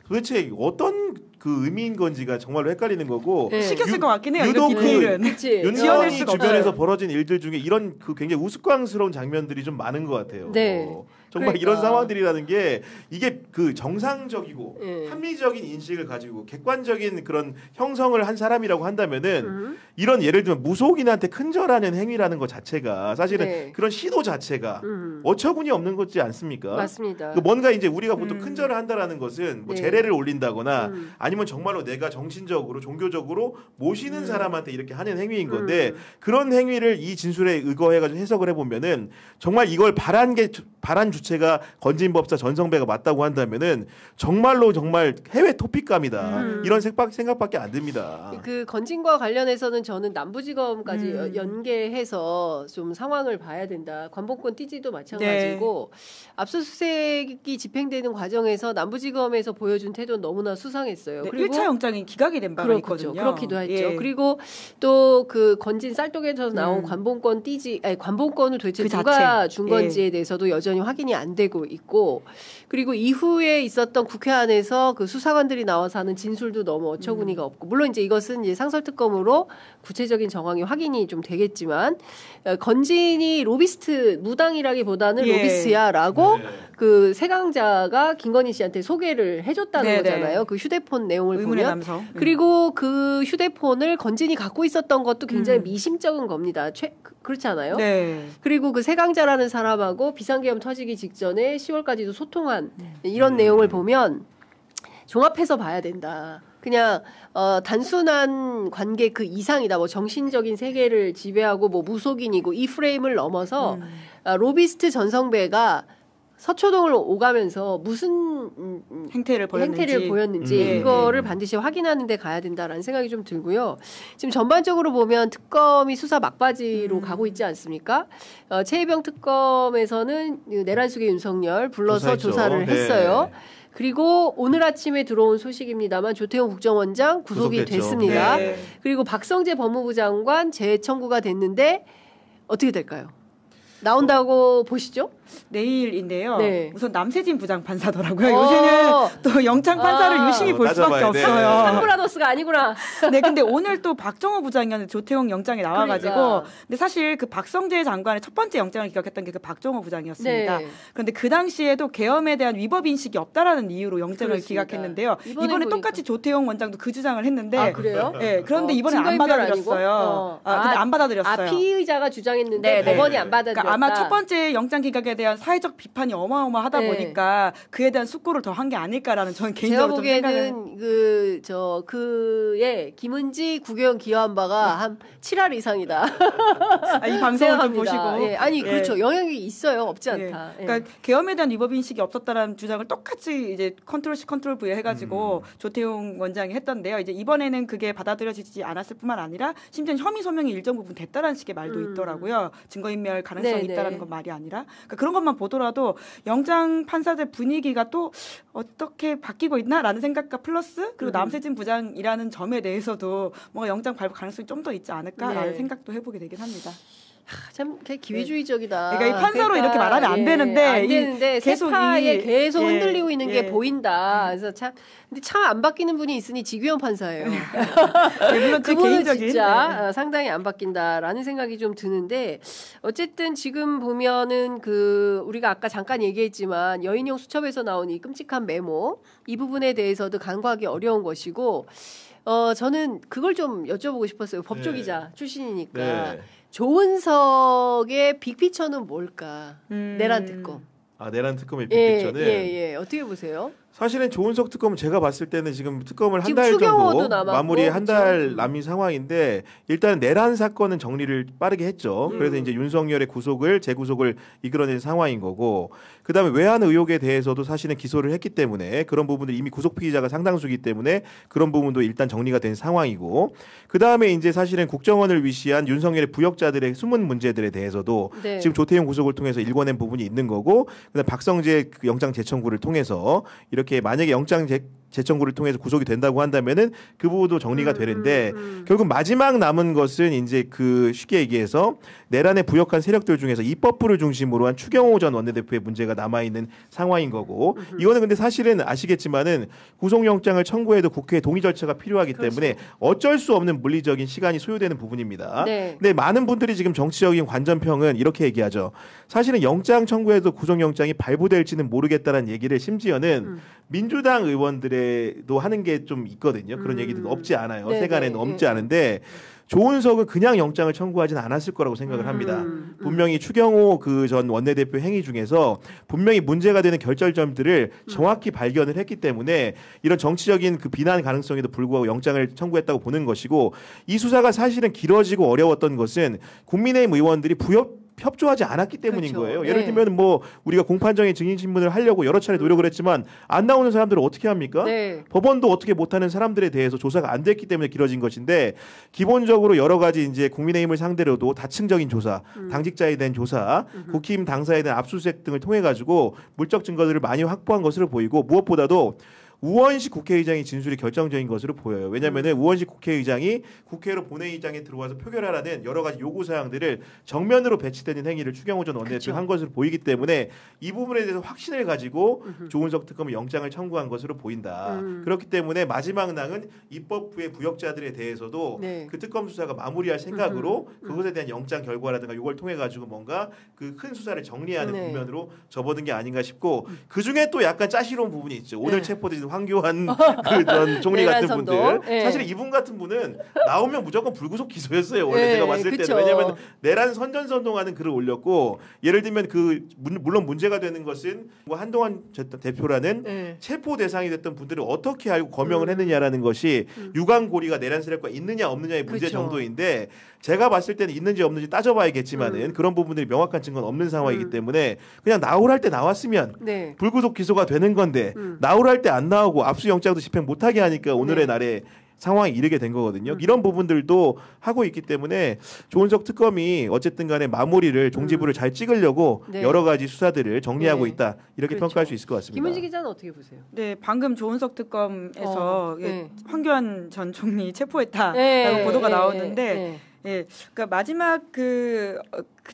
도대체 어떤 그 의미인 건지가 정말로 헷갈리는 거고 시켰을 것 같긴 해요. 유독 윤석열 주변에서 벌어진 일들 중에 이런 그 굉장히 우스꽝스러운 장면들이 좀 많은 것 같아요. 정말 그러니까. 이런 상황들이라는 게 이게 그 정상적이고 합리적인 인식을 가지고 객관적인 그런 형성을 한 사람이라고 한다면은 이런 예를 들면 무속인한테 큰절하는 행위라는 것 자체가 사실은 그런 시도 자체가 어처구니 없는 거지 않습니까? 맞습니다. 뭔가 이제 우리가 보통 큰절을 한다라는 것은 뭐 제례를 올린다거나 아니면 정말로 내가 정신적으로 종교적으로 모시는 사람한테 이렇게 하는 행위인 건데 그런 행위를 이 진술에 의거해가지고 해석을 해보면은 정말 이걸 바란 주체가 건진법사 전성배가 맞다고 한다면은 정말로 정말 해외 토픽감이다 이런 생각밖에 안 듭니다. 그 건진과 관련해서는 저는 남부지검까지 연계해서 좀 상황을 봐야 된다. 관봉권 띠지도 마찬가지고 압수수색이 집행되는 과정에서 남부지검에서 보여준 태도는 너무나 수상했어요. 그리고 1차 영장이 기각이 된 바가 있거든요. 그렇기도 했죠. 그리고 또 그 건진 쌀독에서 나온 관봉권 띠지, 관봉권을 도대체 누가 준 건지에 대해서도 여전히 확인이 안 되고 있고, 그리고 이후에 있었던 국회 안에서 그 수사관들이 나와서 하는 진술도 너무 어처구니가 없고, 물론 이제 이것은 이제 상설특검으로 구체적인 정황이 확인이 좀 되겠지만, 건진이 로비스트 무당이라기보다는 로비스야라고 그 세강자가 김건희 씨한테 소개를 해줬다는 거잖아요. 그 휴대폰 내용을 보면. 남성. 그리고 그 휴대폰을 건진이 갖고 있었던 것도 굉장히 미심쩍은 겁니다. 그렇지 않아요? 그리고 그 세강자라는 사람하고 비상계엄 터지기 직전에 10월까지도 소통한 이런 내용을 보면 종합해서 봐야 된다. 그냥 단순한 관계 그 이상이다. 뭐 정신적인 세계를 지배하고 뭐 무속인이고 이 프레임을 넘어서 로비스트 전성배가 서초동을 오가면서 무슨 행태를 보였는지 이거를 반드시 확인하는 데 가야 된다라는 생각이 좀 들고요. 지금 전반적으로 보면 특검이 수사 막바지로 가고 있지 않습니까? 최혜병 특검에서는 내란숙의 윤석열 불러서 조사를 했어요. 그리고 오늘 아침에 들어온 소식입니다만 조태용 국정원장 구속이 됐습니다. 그리고 박성재 법무부 장관 재청구가 됐는데 어떻게 될까요? 나온다고 보시죠? 내일인데요. 우선 남세진 부장판사더라고요. 요새는 또 영장 판사를 유심히 볼 수밖에 없어요. 삼브라더스가 아니구나. 근데 오늘 또 박정호 부장이었는데 조태용 영장이 나와가지고 근데 사실 그 박성재 장관의 첫 번째 영장을 기각했던 게 그 박정호 부장이었습니다. 그런데 그 당시에도 계엄에 대한 위법 인식이 없다라는 이유로 영장을 기각했는데요. 이번에 똑같이 조태용 원장도 그 주장을 했는데 그래요? 그런데 이번에 안 받아들였어요. 근데 안 받아들였어요. 피의자가 주장했는데 법원이 안 받아들였다. 그러니까 아마 첫 번째 영장 기각에 대한 사회적 비판이 어마어마하다 보니까 그에 대한 숙고를 더 한 게 아닐까라는 저는 개인적으로 제가 보기에는 그의 김은지 국회의원 기여한 바가 한 7할 이상이다. 이 방송을 좀 보시고 아니 그렇죠. 영향이 있어요. 없지 않다. 그러니까 계엄에 대한 위법 인식이 없었다라는 주장을 똑같이 이제 컨트롤 C 컨트롤 V 해가지고 조태용 원장이 했던데요. 이제 이번에는 그게 받아들여지지 않았을 뿐만 아니라 심지어 혐의 소명이 일정 부분 됐다라는 식의 말도 있더라고요. 증거인멸 가능성이 있다라는 건 말이 아니라 그러니까 그런 것만 보더라도 영장 판사들 분위기가 또 어떻게 바뀌고 있나라는 생각과 플러스 그리고 남세진 부장이라는 점에 대해서도 뭔가 영장 발부 가능성이 좀 더 있지 않을까라는 생각도 해보게 되긴 합니다. 참 기회주의적이다. 그러니까 이 판사로 이렇게 말하면 안 되는데 계속 흔들리고 있는 게 보인다. 그래서 근데 참 안 바뀌는 분이 있으니 지규현 판사예요. 물론 그분은 진짜 상당히 안 바뀐다라는 생각이 좀 드는데 어쨌든 지금 보면은 우리가 아까 잠깐 얘기했지만 여인용 수첩에서 나온 이 끔찍한 메모 이 부분에 대해서도 간과하기 어려운 것이고. 저는 그걸 좀 여쭤보고 싶었어요. 법조기자 출신이니까. 네. 조은석의 빅피처는 뭘까? 내란 특검. 내란 특검의 빅픽처는 어떻게 보세요? 사실은 조은석 특검은 제가 봤을 때는 지금 특검을 한 지금 달 정도 남았고, 마무리 한 달 그렇죠? 남은 상황인데 일단 내란 사건은 정리를 빠르게 했죠. 그래서 이제 윤석열의 구속을 재구속을 이끌어낸 상황인 거고 그다음에 외환 의혹에 대해서도 사실은 기소를 했기 때문에 그런 부분들 이미 구속 피의자가 상당수기 때문에 그런 부분도 일단 정리가 된 상황이고 그다음에 이제 사실은 국정원을 위시한 윤석열의 부역자들의 숨은 문제들에 대해서도 네. 지금 조태용 구속을 통해서 일궈낸 부분이 있는 거고 그다음 박성재 그 영장 재청구를 통해서 이렇게 만약에 영장 재청구를 통해서 구속이 된다고 한다면은 그 부분도 정리가 되는데 결국 마지막 남은 것은 이제 그 쉽게 얘기해서 내란에 부역한 세력들 중에서 입법부를 중심으로 한 추경호 전 원내대표의 문제가 남아 있는 상황인 거고 이거는 근데 사실은 아시겠지만은 구속영장을 청구해도 국회 동의 절차가 필요하기 때문에 어쩔 수 없는 물리적인 시간이 소요되는 부분입니다. 네. 근데 많은 분들이 지금 정치적인 관전평은 이렇게 얘기하죠. 사실은 영장 청구해도 구속영장이 발부될지는 모르겠다는 얘기를 심지어는 민주당 의원들에도 하는 게 좀 있거든요. 그런 얘기도 없지 않아요. 세간에는 없지 않은데 조은석은 그냥 영장을 청구하진 않았을 거라고 생각을 합니다. 분명히 추경호 그 전 원내대표 행위 중에서 분명히 문제가 되는 결절점들을 정확히 발견을 했기 때문에 이런 정치적인 그 비난 가능성에도 불구하고 영장을 청구했다고 보는 것이고 이 수사가 사실은 길어지고 어려웠던 것은 국민의힘 의원들이 협조하지 않았기 때문인 그렇죠. 거예요. 예를 들면 뭐 우리가 공판정의 증인 신문을 하려고 여러 차례 노력을 했지만 안 나오는 사람들을 어떻게 합니까? 네. 법원도 어떻게 못하는 사람들에 대해서 조사가 안 됐기 때문에 길어진 것인데 기본적으로 여러 가지 이제 국민의힘을 상대로도 다층적인 조사, 당직자에 대한 조사, 국힘 당사에 대한 압수수색 등을 통해 가지고 물적 증거들을 많이 확보한 것으로 보이고 무엇보다도 우원식 국회의장의 진술이 결정적인 것으로 보여요. 왜냐하면 우원식 국회의장이 국회로 본회의장에 들어와서 표결하라는 여러 가지 요구 사항들을 정면으로 배치되는 행위를 추경호 전 원내대표 한 것으로 보이기 때문에 이 부분에 대해서 확신을 가지고 조은석 특검은 영장을 청구한 것으로 보인다. 그렇기 때문에 마지막 낭은 입법부의 부역자들에 대해서도 그 특검 수사가 마무리할 생각으로 그것에 대한 영장 결과라든가 이걸 통해 가지고 뭔가 그 큰 수사를 정리하는 국면으로 접어든 게 아닌가 싶고 그 중에 또 약간 짜시로운 부분이 있죠. 오늘 체포되신 황교안 그 전 총리 같은 분들 사실 이분 같은 분은 나오면 무조건 불구속 기소였어요. 원래 제가 봤을 때는 왜냐하면 내란 선전선동하는 글을 올렸고 예를 들면 그 물론 문제가 되는 것은 한동안 대표라는 체포 대상이 됐던 분들을 어떻게 알고 거명을 했느냐라는 것이 유관고리가 내란 세력과 있느냐 없느냐의 문제 정도인데 제가 봤을 때는 있는지 없는지 따져봐야겠지만은 그런 부분들이 명확한 증거는 없는 상황이기 때문에 그냥 나오랄 때 나왔으면 불구속 기소가 되는 건데 나오랄 때 안 나오고 압수영장도 집행 못하게 하니까 오늘의 날에 상황에 이르게 된 거거든요. 이런 부분들도 하고 있기 때문에 조은석 특검이 어쨌든 간에 마무리를 종지부를 잘 찍으려고 여러 가지 수사들을 정리하고 있다. 이렇게 평가할 수 있을 것 같습니다. 김은지 기자는 어떻게 보세요? 네, 방금 조은석 특검에서 황교안 전 총리 체포했다라고 보도가 나오는데 그러니까 마지막 그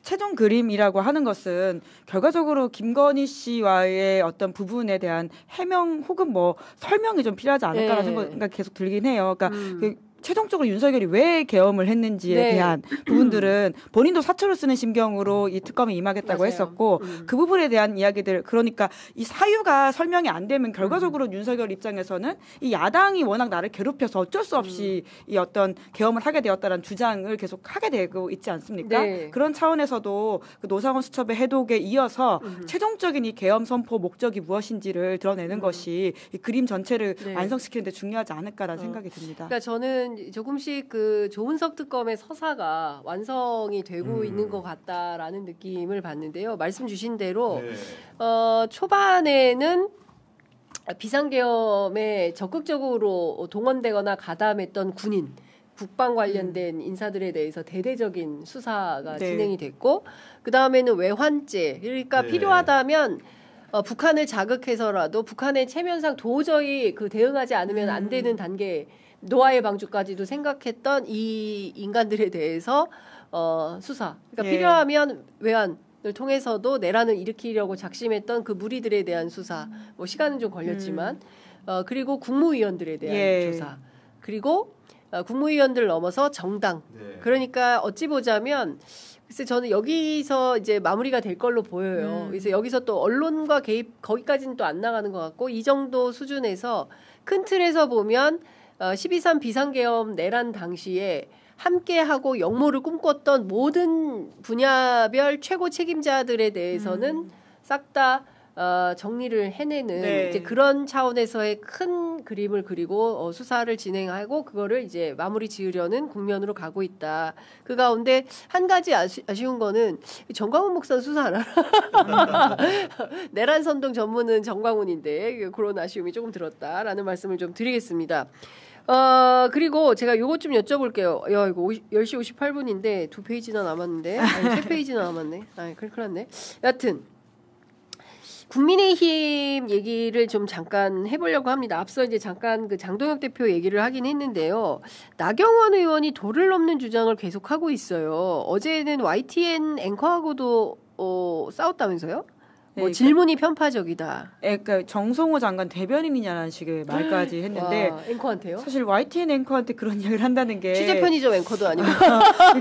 최종 그림이라고 하는 것은 결과적으로 김건희 씨와의 어떤 부분에 대한 해명 혹은 뭐 설명이 좀 필요하지 않을까라는 생각이 계속 들긴 해요. 그러니까 최종적으로 윤석열이 왜 계엄을 했는지에 대한 부분들은 본인도 사초를 쓰는 심경으로 이 특검에 임하겠다고 했었고 그 부분에 대한 이야기들 그러니까 이 사유가 설명이 안 되면 결과적으로 윤석열 입장에서는 이 야당이 워낙 나를 괴롭혀서 어쩔 수 없이 이 어떤 계엄을 하게 되었다는 주장을 계속 하게 되고 있지 않습니까? 그런 차원에서도 그 노상원 수첩의 해독에 이어서 최종적인 이 계엄 선포 목적이 무엇인지를 드러내는 것이 이 그림 전체를 완성시키는 데 중요하지 않을까라는 생각이 듭니다. 그러니까 저는 조금씩 그 조은석 특검의 서사가 완성이 되고 있는 것 같다라는 느낌을 받는데요. 말씀 주신 대로 초반에는 비상계엄에 적극적으로 동원되거나 가담했던 군인, 국방 관련된 인사들에 대해서 대대적인 수사가 진행이 됐고 그 다음에는 외환죄 그러니까 필요하다면 북한을 자극해서라도 북한의 체면상 도저히 그 대응하지 않으면 안 되는 단계 노아의 방주까지도 생각했던 이 인간들에 대해서 수사. 그러니까 필요하면 외환을 통해서도 내란을 일으키려고 작심했던 그 무리들에 대한 수사. 뭐 시간은 좀 걸렸지만 그리고 국무위원들에 대한 조사. 그리고 국무위원들 넘어서 정당. 그러니까 어찌 보자면 글쎄 저는 여기서 이제 마무리가 될 걸로 보여요. 그래서 여기서 또 언론과 개입 거기까지는 또 안 나가는 것 같고 이 정도 수준에서 큰 틀에서 보면 12.3 비상계엄 내란 당시에 함께하고 역모를 꿈꿨던 모든 분야별 최고 책임자들에 대해서는 싹 다 정리를 해내는 네. 이제 그런 차원에서의 큰 그림을 그리고 수사를 진행하고 그거를 이제 마무리 지으려는 국면으로 가고 있다. 그 가운데 한 가지 아쉬운 거는 정광훈 목사는 수사 안 하나? 내란 선동 전문은 정광훈인데 그런 아쉬움이 조금 들었다라는 말씀을 좀 드리겠습니다. 그리고 제가 요것 좀 여쭤볼게요. 야, 이거 10시 58분인데 2페이지나 남았는데, 아니, 3페이지나 남았네. 아니, 큰일 났네. 여하튼, 국민의힘 얘기를 좀 잠깐 해보려고 합니다. 앞서 이제 잠깐 그 장동혁 대표 얘기를 하긴 했는데요. 나경원 의원이 도를 넘는 주장을 계속하고 있어요. 어제는 YTN 앵커하고도 싸웠다면서요? 뭐 네, 질문이 편파적이다. 그러니까 정성호 장관 대변인이냐는 식의 말까지 했는데 와, 앵커한테요? 사실 YTN 앵커한테 그런 이야기를 한다는 게 취재 편의점 앵커도 아니고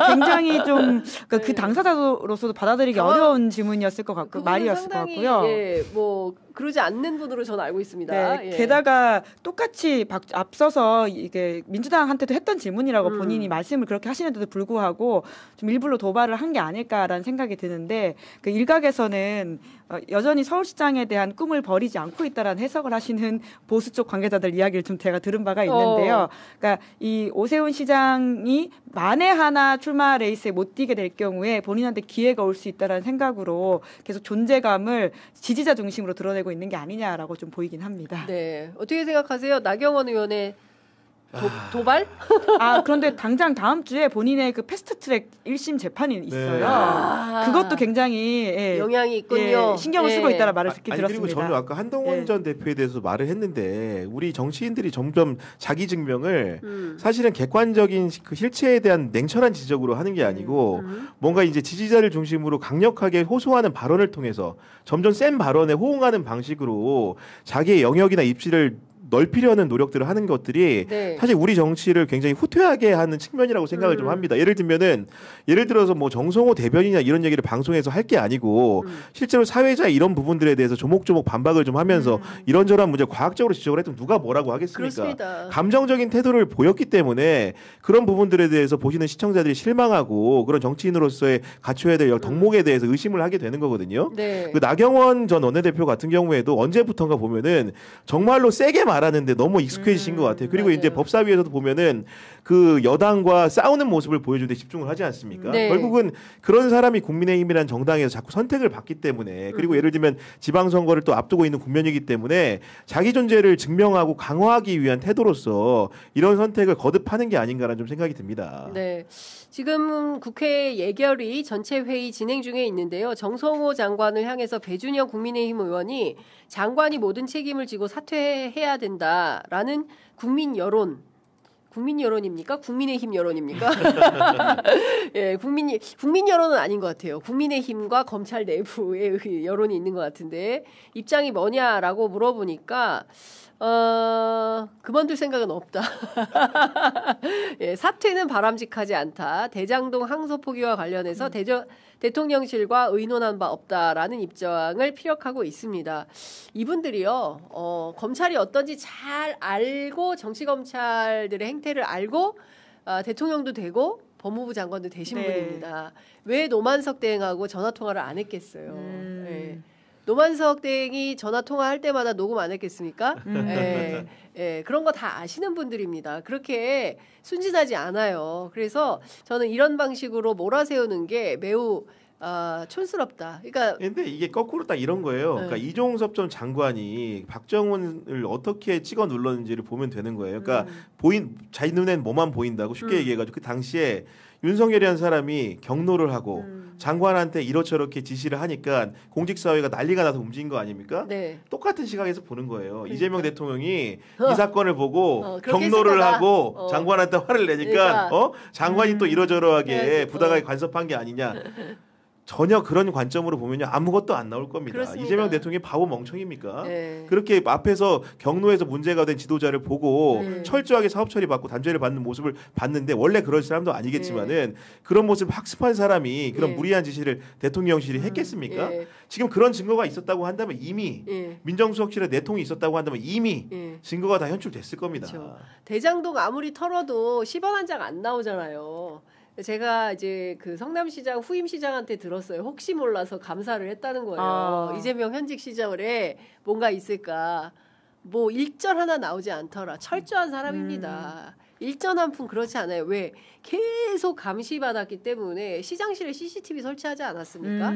굉장히 좀 그러니까 네. 그 당사자로서도 받아들이기 어려운 질문이었을 것 같고 말이었을 것 상당히, 같고요. 예, 뭐 그러지 않는 분으로 저는 알고 있습니다. 네, 예. 게다가 똑같이 앞서서 이게 민주당한테도 했던 질문이라고 본인이 말씀을 그렇게 하시는데도 불구하고 좀 일부러 도발을 한 게 아닐까라는 생각이 드는데 그 일각에서는 여전히 서울시장에 대한 꿈을 버리지 않고 있다라는 해석을 하시는 보수 쪽 관계자들 이야기를 좀 제가 들은 바가 있는데요. 그러니까 이 오세훈 시장이 만에 하나 출마 레이스에 못 뛰게 될 경우에 본인한테 기회가 올 수 있다라는 생각으로 계속 존재감을 지지자 중심으로 드러내고 있는 게 아니냐라고 좀 보이긴 합니다. 네, 어떻게 생각하세요? 나경원 의원의 도발? 그런데 당장 다음 주에 본인의 그 패스트트랙 1심 재판이 있어요. 네. 그것도 굉장히 영향이 있군요. 신경을 쓰고 있다는 말을 듣기 들었습니다. 그리고 저는 아까 한동훈 전 대표에 대해서 말을 했는데 우리 정치인들이 점점 자기 증명을 사실은 객관적인 그 실체에 대한 냉철한 지적으로 하는 게 아니고 뭔가 이제 지지자를 중심으로 강력하게 호소하는 발언을 통해서 점점 센 발언에 호응하는 방식으로 자기의 영역이나 입지를 넓히려는 노력들을 하는 것들이 사실 우리 정치를 굉장히 후퇴하게 하는 측면이라고 생각을 좀 합니다. 예를 들어서 뭐 정성호 대변이나 이런 얘기를 방송에서 할 게 아니고 실제로 사회자의 이런 부분들에 대해서 조목조목 반박을 좀 하면서 이런저런 문제 과학적으로 지적을 했던 누가 뭐라고 하겠습니까? 그렇습니다. 감정적인 태도를 보였기 때문에 그런 부분들에 대해서 보시는 시청자들이 실망하고 그런 정치인으로서의 갖춰야 될 덕목에 대해서 의심을 하게 되는 거거든요. 네. 그 나경원 전 원내대표 같은 경우에도 언제부턴가 보면은 정말로 세게 말하는데 너무 익숙해지신 것 같아요. 그리고 맞아요. 이제 법사위에서도 보면은 그 여당과 싸우는 모습을 보여줄 때 집중을 하지 않습니까? 네. 결국은 그런 사람이 국민의힘이라는 정당에서 자꾸 선택을 받기 때문에 그리고 예를 들면 지방선거를 또 앞두고 있는 국면이기 때문에 자기 존재를 증명하고 강화하기 위한 태도로서 이런 선택을 거듭하는 게 아닌가라는 좀 생각이 듭니다. 네. 지금 국회 예결위 전체 회의 진행 중에 있는데요. 정성호 장관을 향해서 배준영 국민의힘 의원이 장관이 모든 책임을 지고 사퇴해야 된다라는 국민 여론입니까? 국민의힘 여론입니까? 예, 국민 여론은 아닌 것 같아요. 국민의힘과 검찰 내부의 여론이 있는 것 같은데 입장이 뭐냐라고 물어보니까 그만둘 생각은 없다. 예, 사퇴는 바람직하지 않다. 대장동 항소 포기와 관련해서 대통령실과 의논한 바 없다라는 입장을 피력하고 있습니다. 이분들이요, 검찰이 어떤지 잘 알고 정치검찰들의 행태를 알고 대통령도 되고 법무부 장관도 되신 분입니다. 왜 노만석 대행하고 전화통화를 안 했겠어요. 예. 노만석 대행이 전화 통화할 때마다 녹음 안 했겠습니까? 그런 거 다 아시는 분들입니다. 그렇게 순진하지 않아요. 그래서 저는 이런 방식으로 몰아세우는 게 매우 촌스럽다. 그러니까 근데 이게 거꾸로 딱 이런 거예요. 그러니까 이종섭 전 장관이 박정훈을 어떻게 찍어 눌렀는지를 보면 되는 거예요. 그러니까 자기 눈엔 뭐만 보인다고 쉽게 얘기해가지고 그 당시에 윤석열이라는 사람이 경로를 하고 장관한테 이렇저렇게 지시를 하니까 공직사회가 난리가 나서 움직인 거 아닙니까? 네. 똑같은 시각에서 보는 거예요. 그러니까. 이재명 대통령이 이 사건을 보고 했을 경로를 거다. 하고 장관한테 화를 내니까 그러니까. 장관이 또 이러저러하게 네. 부당하게 간섭한 게 아니냐. 전혀 그런 관점으로 보면요 아무것도 안 나올 겁니다. 그렇습니다. 이재명 대통령이 바보 멍청입니까? 네. 그렇게 앞에서 경로에서 문제가 된 지도자를 보고 철저하게 사업 처리받고 단죄를 받는 모습을 봤는데 원래 그럴 사람도 아니겠지만은 그런 모습을 학습한 사람이 그런 무리한 지시를 대통령실이 했겠습니까? 지금 그런 증거가 있었다고 한다면 이미 민정수석실에 내통이 있었다고 한다면 이미 증거가 다 현출됐을 겁니다. 그렇죠. 대장동 아무리 털어도 10원 한 장 안 나오잖아요. 제가 이제 그 성남시장 후임 시장한테 들었어요. 혹시 몰라서 감사를 했다는 거예요. 이재명 현직 시절에 뭔가 있을까. 뭐 일전 하나 나오지 않더라. 철저한 사람입니다. 일전 한 푼 그렇지 않아요. 왜? 계속 감시받았기 때문에 시장실에 CCTV 설치하지 않았습니까?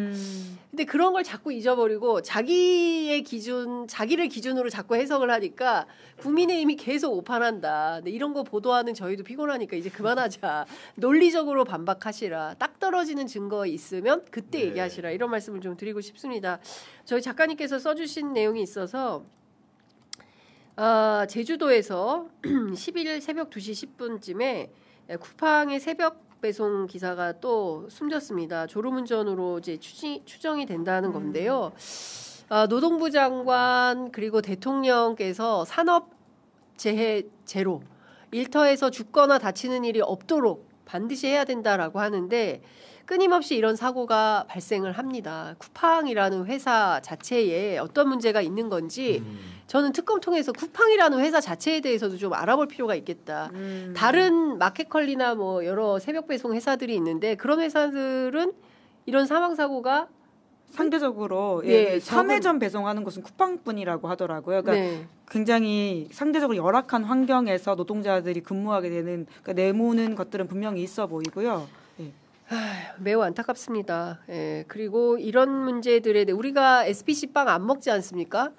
근데 그런 걸 자꾸 잊어버리고 자기의 기준, 자기를 기준으로 자꾸 해석을 하니까 국민의힘이 계속 오판한다. 근데 이런 거 보도하는 저희도 피곤하니까 이제 그만하자. 논리적으로 반박하시라. 딱 떨어지는 증거 있으면 그때 얘기하시라. 이런 말씀을 좀 드리고 싶습니다. 저희 작가님께서 써주신 내용이 있어서 제주도에서 11일 새벽 2시 10분쯤에 쿠팡의 새벽 배송 기사가 또 숨졌습니다. 졸음운전으로 이제 추정이 된다는 건데요. 노동부 장관 그리고 대통령께서 산업재해 제로, 일터에서 죽거나 다치는 일이 없도록 반드시 해야 된다라고 하는데 끊임없이 이런 사고가 발생을 합니다. 쿠팡이라는 회사 자체에 어떤 문제가 있는 건지 저는 특검 통해서 쿠팡이라는 회사 자체에 대해서도 좀 알아볼 필요가 있겠다. 다른 마켓컬리나 뭐 여러 새벽 배송 회사들이 있는데 그런 회사들은 이런 사망 사고가 상대적으로 3회전 배송하는 것은 쿠팡뿐이라고 하더라고요. 그러니까 굉장히 상대적으로 열악한 환경에서 노동자들이 근무하게 되는 그러니까 내모는 것들은 분명히 있어 보이고요. 매우 안타깝습니다. 그리고 이런 문제들에 대해 우리가 SPC 빵 안 먹지 않습니까?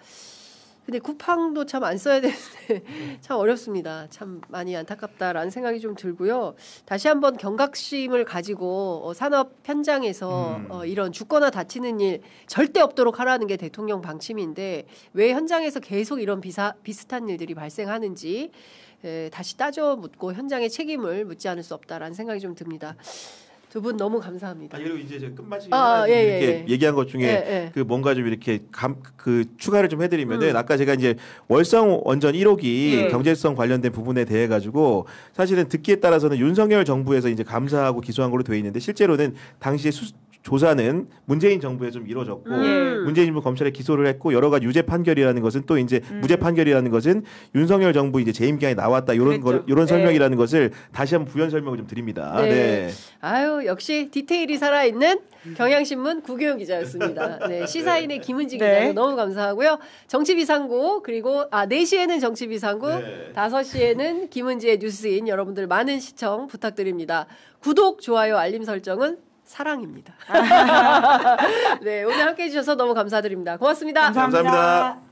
근데 쿠팡도 참 안 써야 되는데 참 어렵습니다. 참 많이 안타깝다라는 생각이 좀 들고요. 다시 한번 경각심을 가지고 산업 현장에서 이런 죽거나 다치는 일 절대 없도록 하라는 게 대통령 방침인데 왜 현장에서 계속 이런 비슷한 일들이 발생하는지 다시 따져 묻고 현장의 책임을 묻지 않을 수 없다라는 생각이 좀 듭니다. 두 분 너무 감사합니다. 그리고 이제 제 끝마치기 이렇게 얘기한 것 중에 그 뭔가 좀 이렇게 그 추가를 좀 해드리면은 아까 제가 이제 월성 원전 1호기 경제성 관련된 부분에 대해 가지고 사실은 듣기에 따라서는 윤석열 정부에서 이제 감사하고 기소한 걸로 되어 있는데 실제로는 당시에 조사는 문재인 정부에 좀 이루어졌고 문재인 정부 검찰에 기소를 했고 여러 가지 유죄 판결이라는 것은 또 이제 무죄 판결이라는 것은 윤석열 정부 이제 재임 기간에 나왔다 이런 설명이라는 것을 다시 한번 부연 설명을 좀 드립니다. 아유 역시 디테일이 살아있는 경향신문 구교영 기자였습니다. 시사인의 김은지 기자 너무 감사하고요. 정치비상구 그리고 4시에는 정치비상구 5시에는 김은지의 뉴스인 여러분들 많은 시청 부탁드립니다. 구독, 좋아요, 알림 설정은 사랑입니다. 오늘 함께해 주셔서 너무 감사드립니다. 고맙습니다. 감사합니다.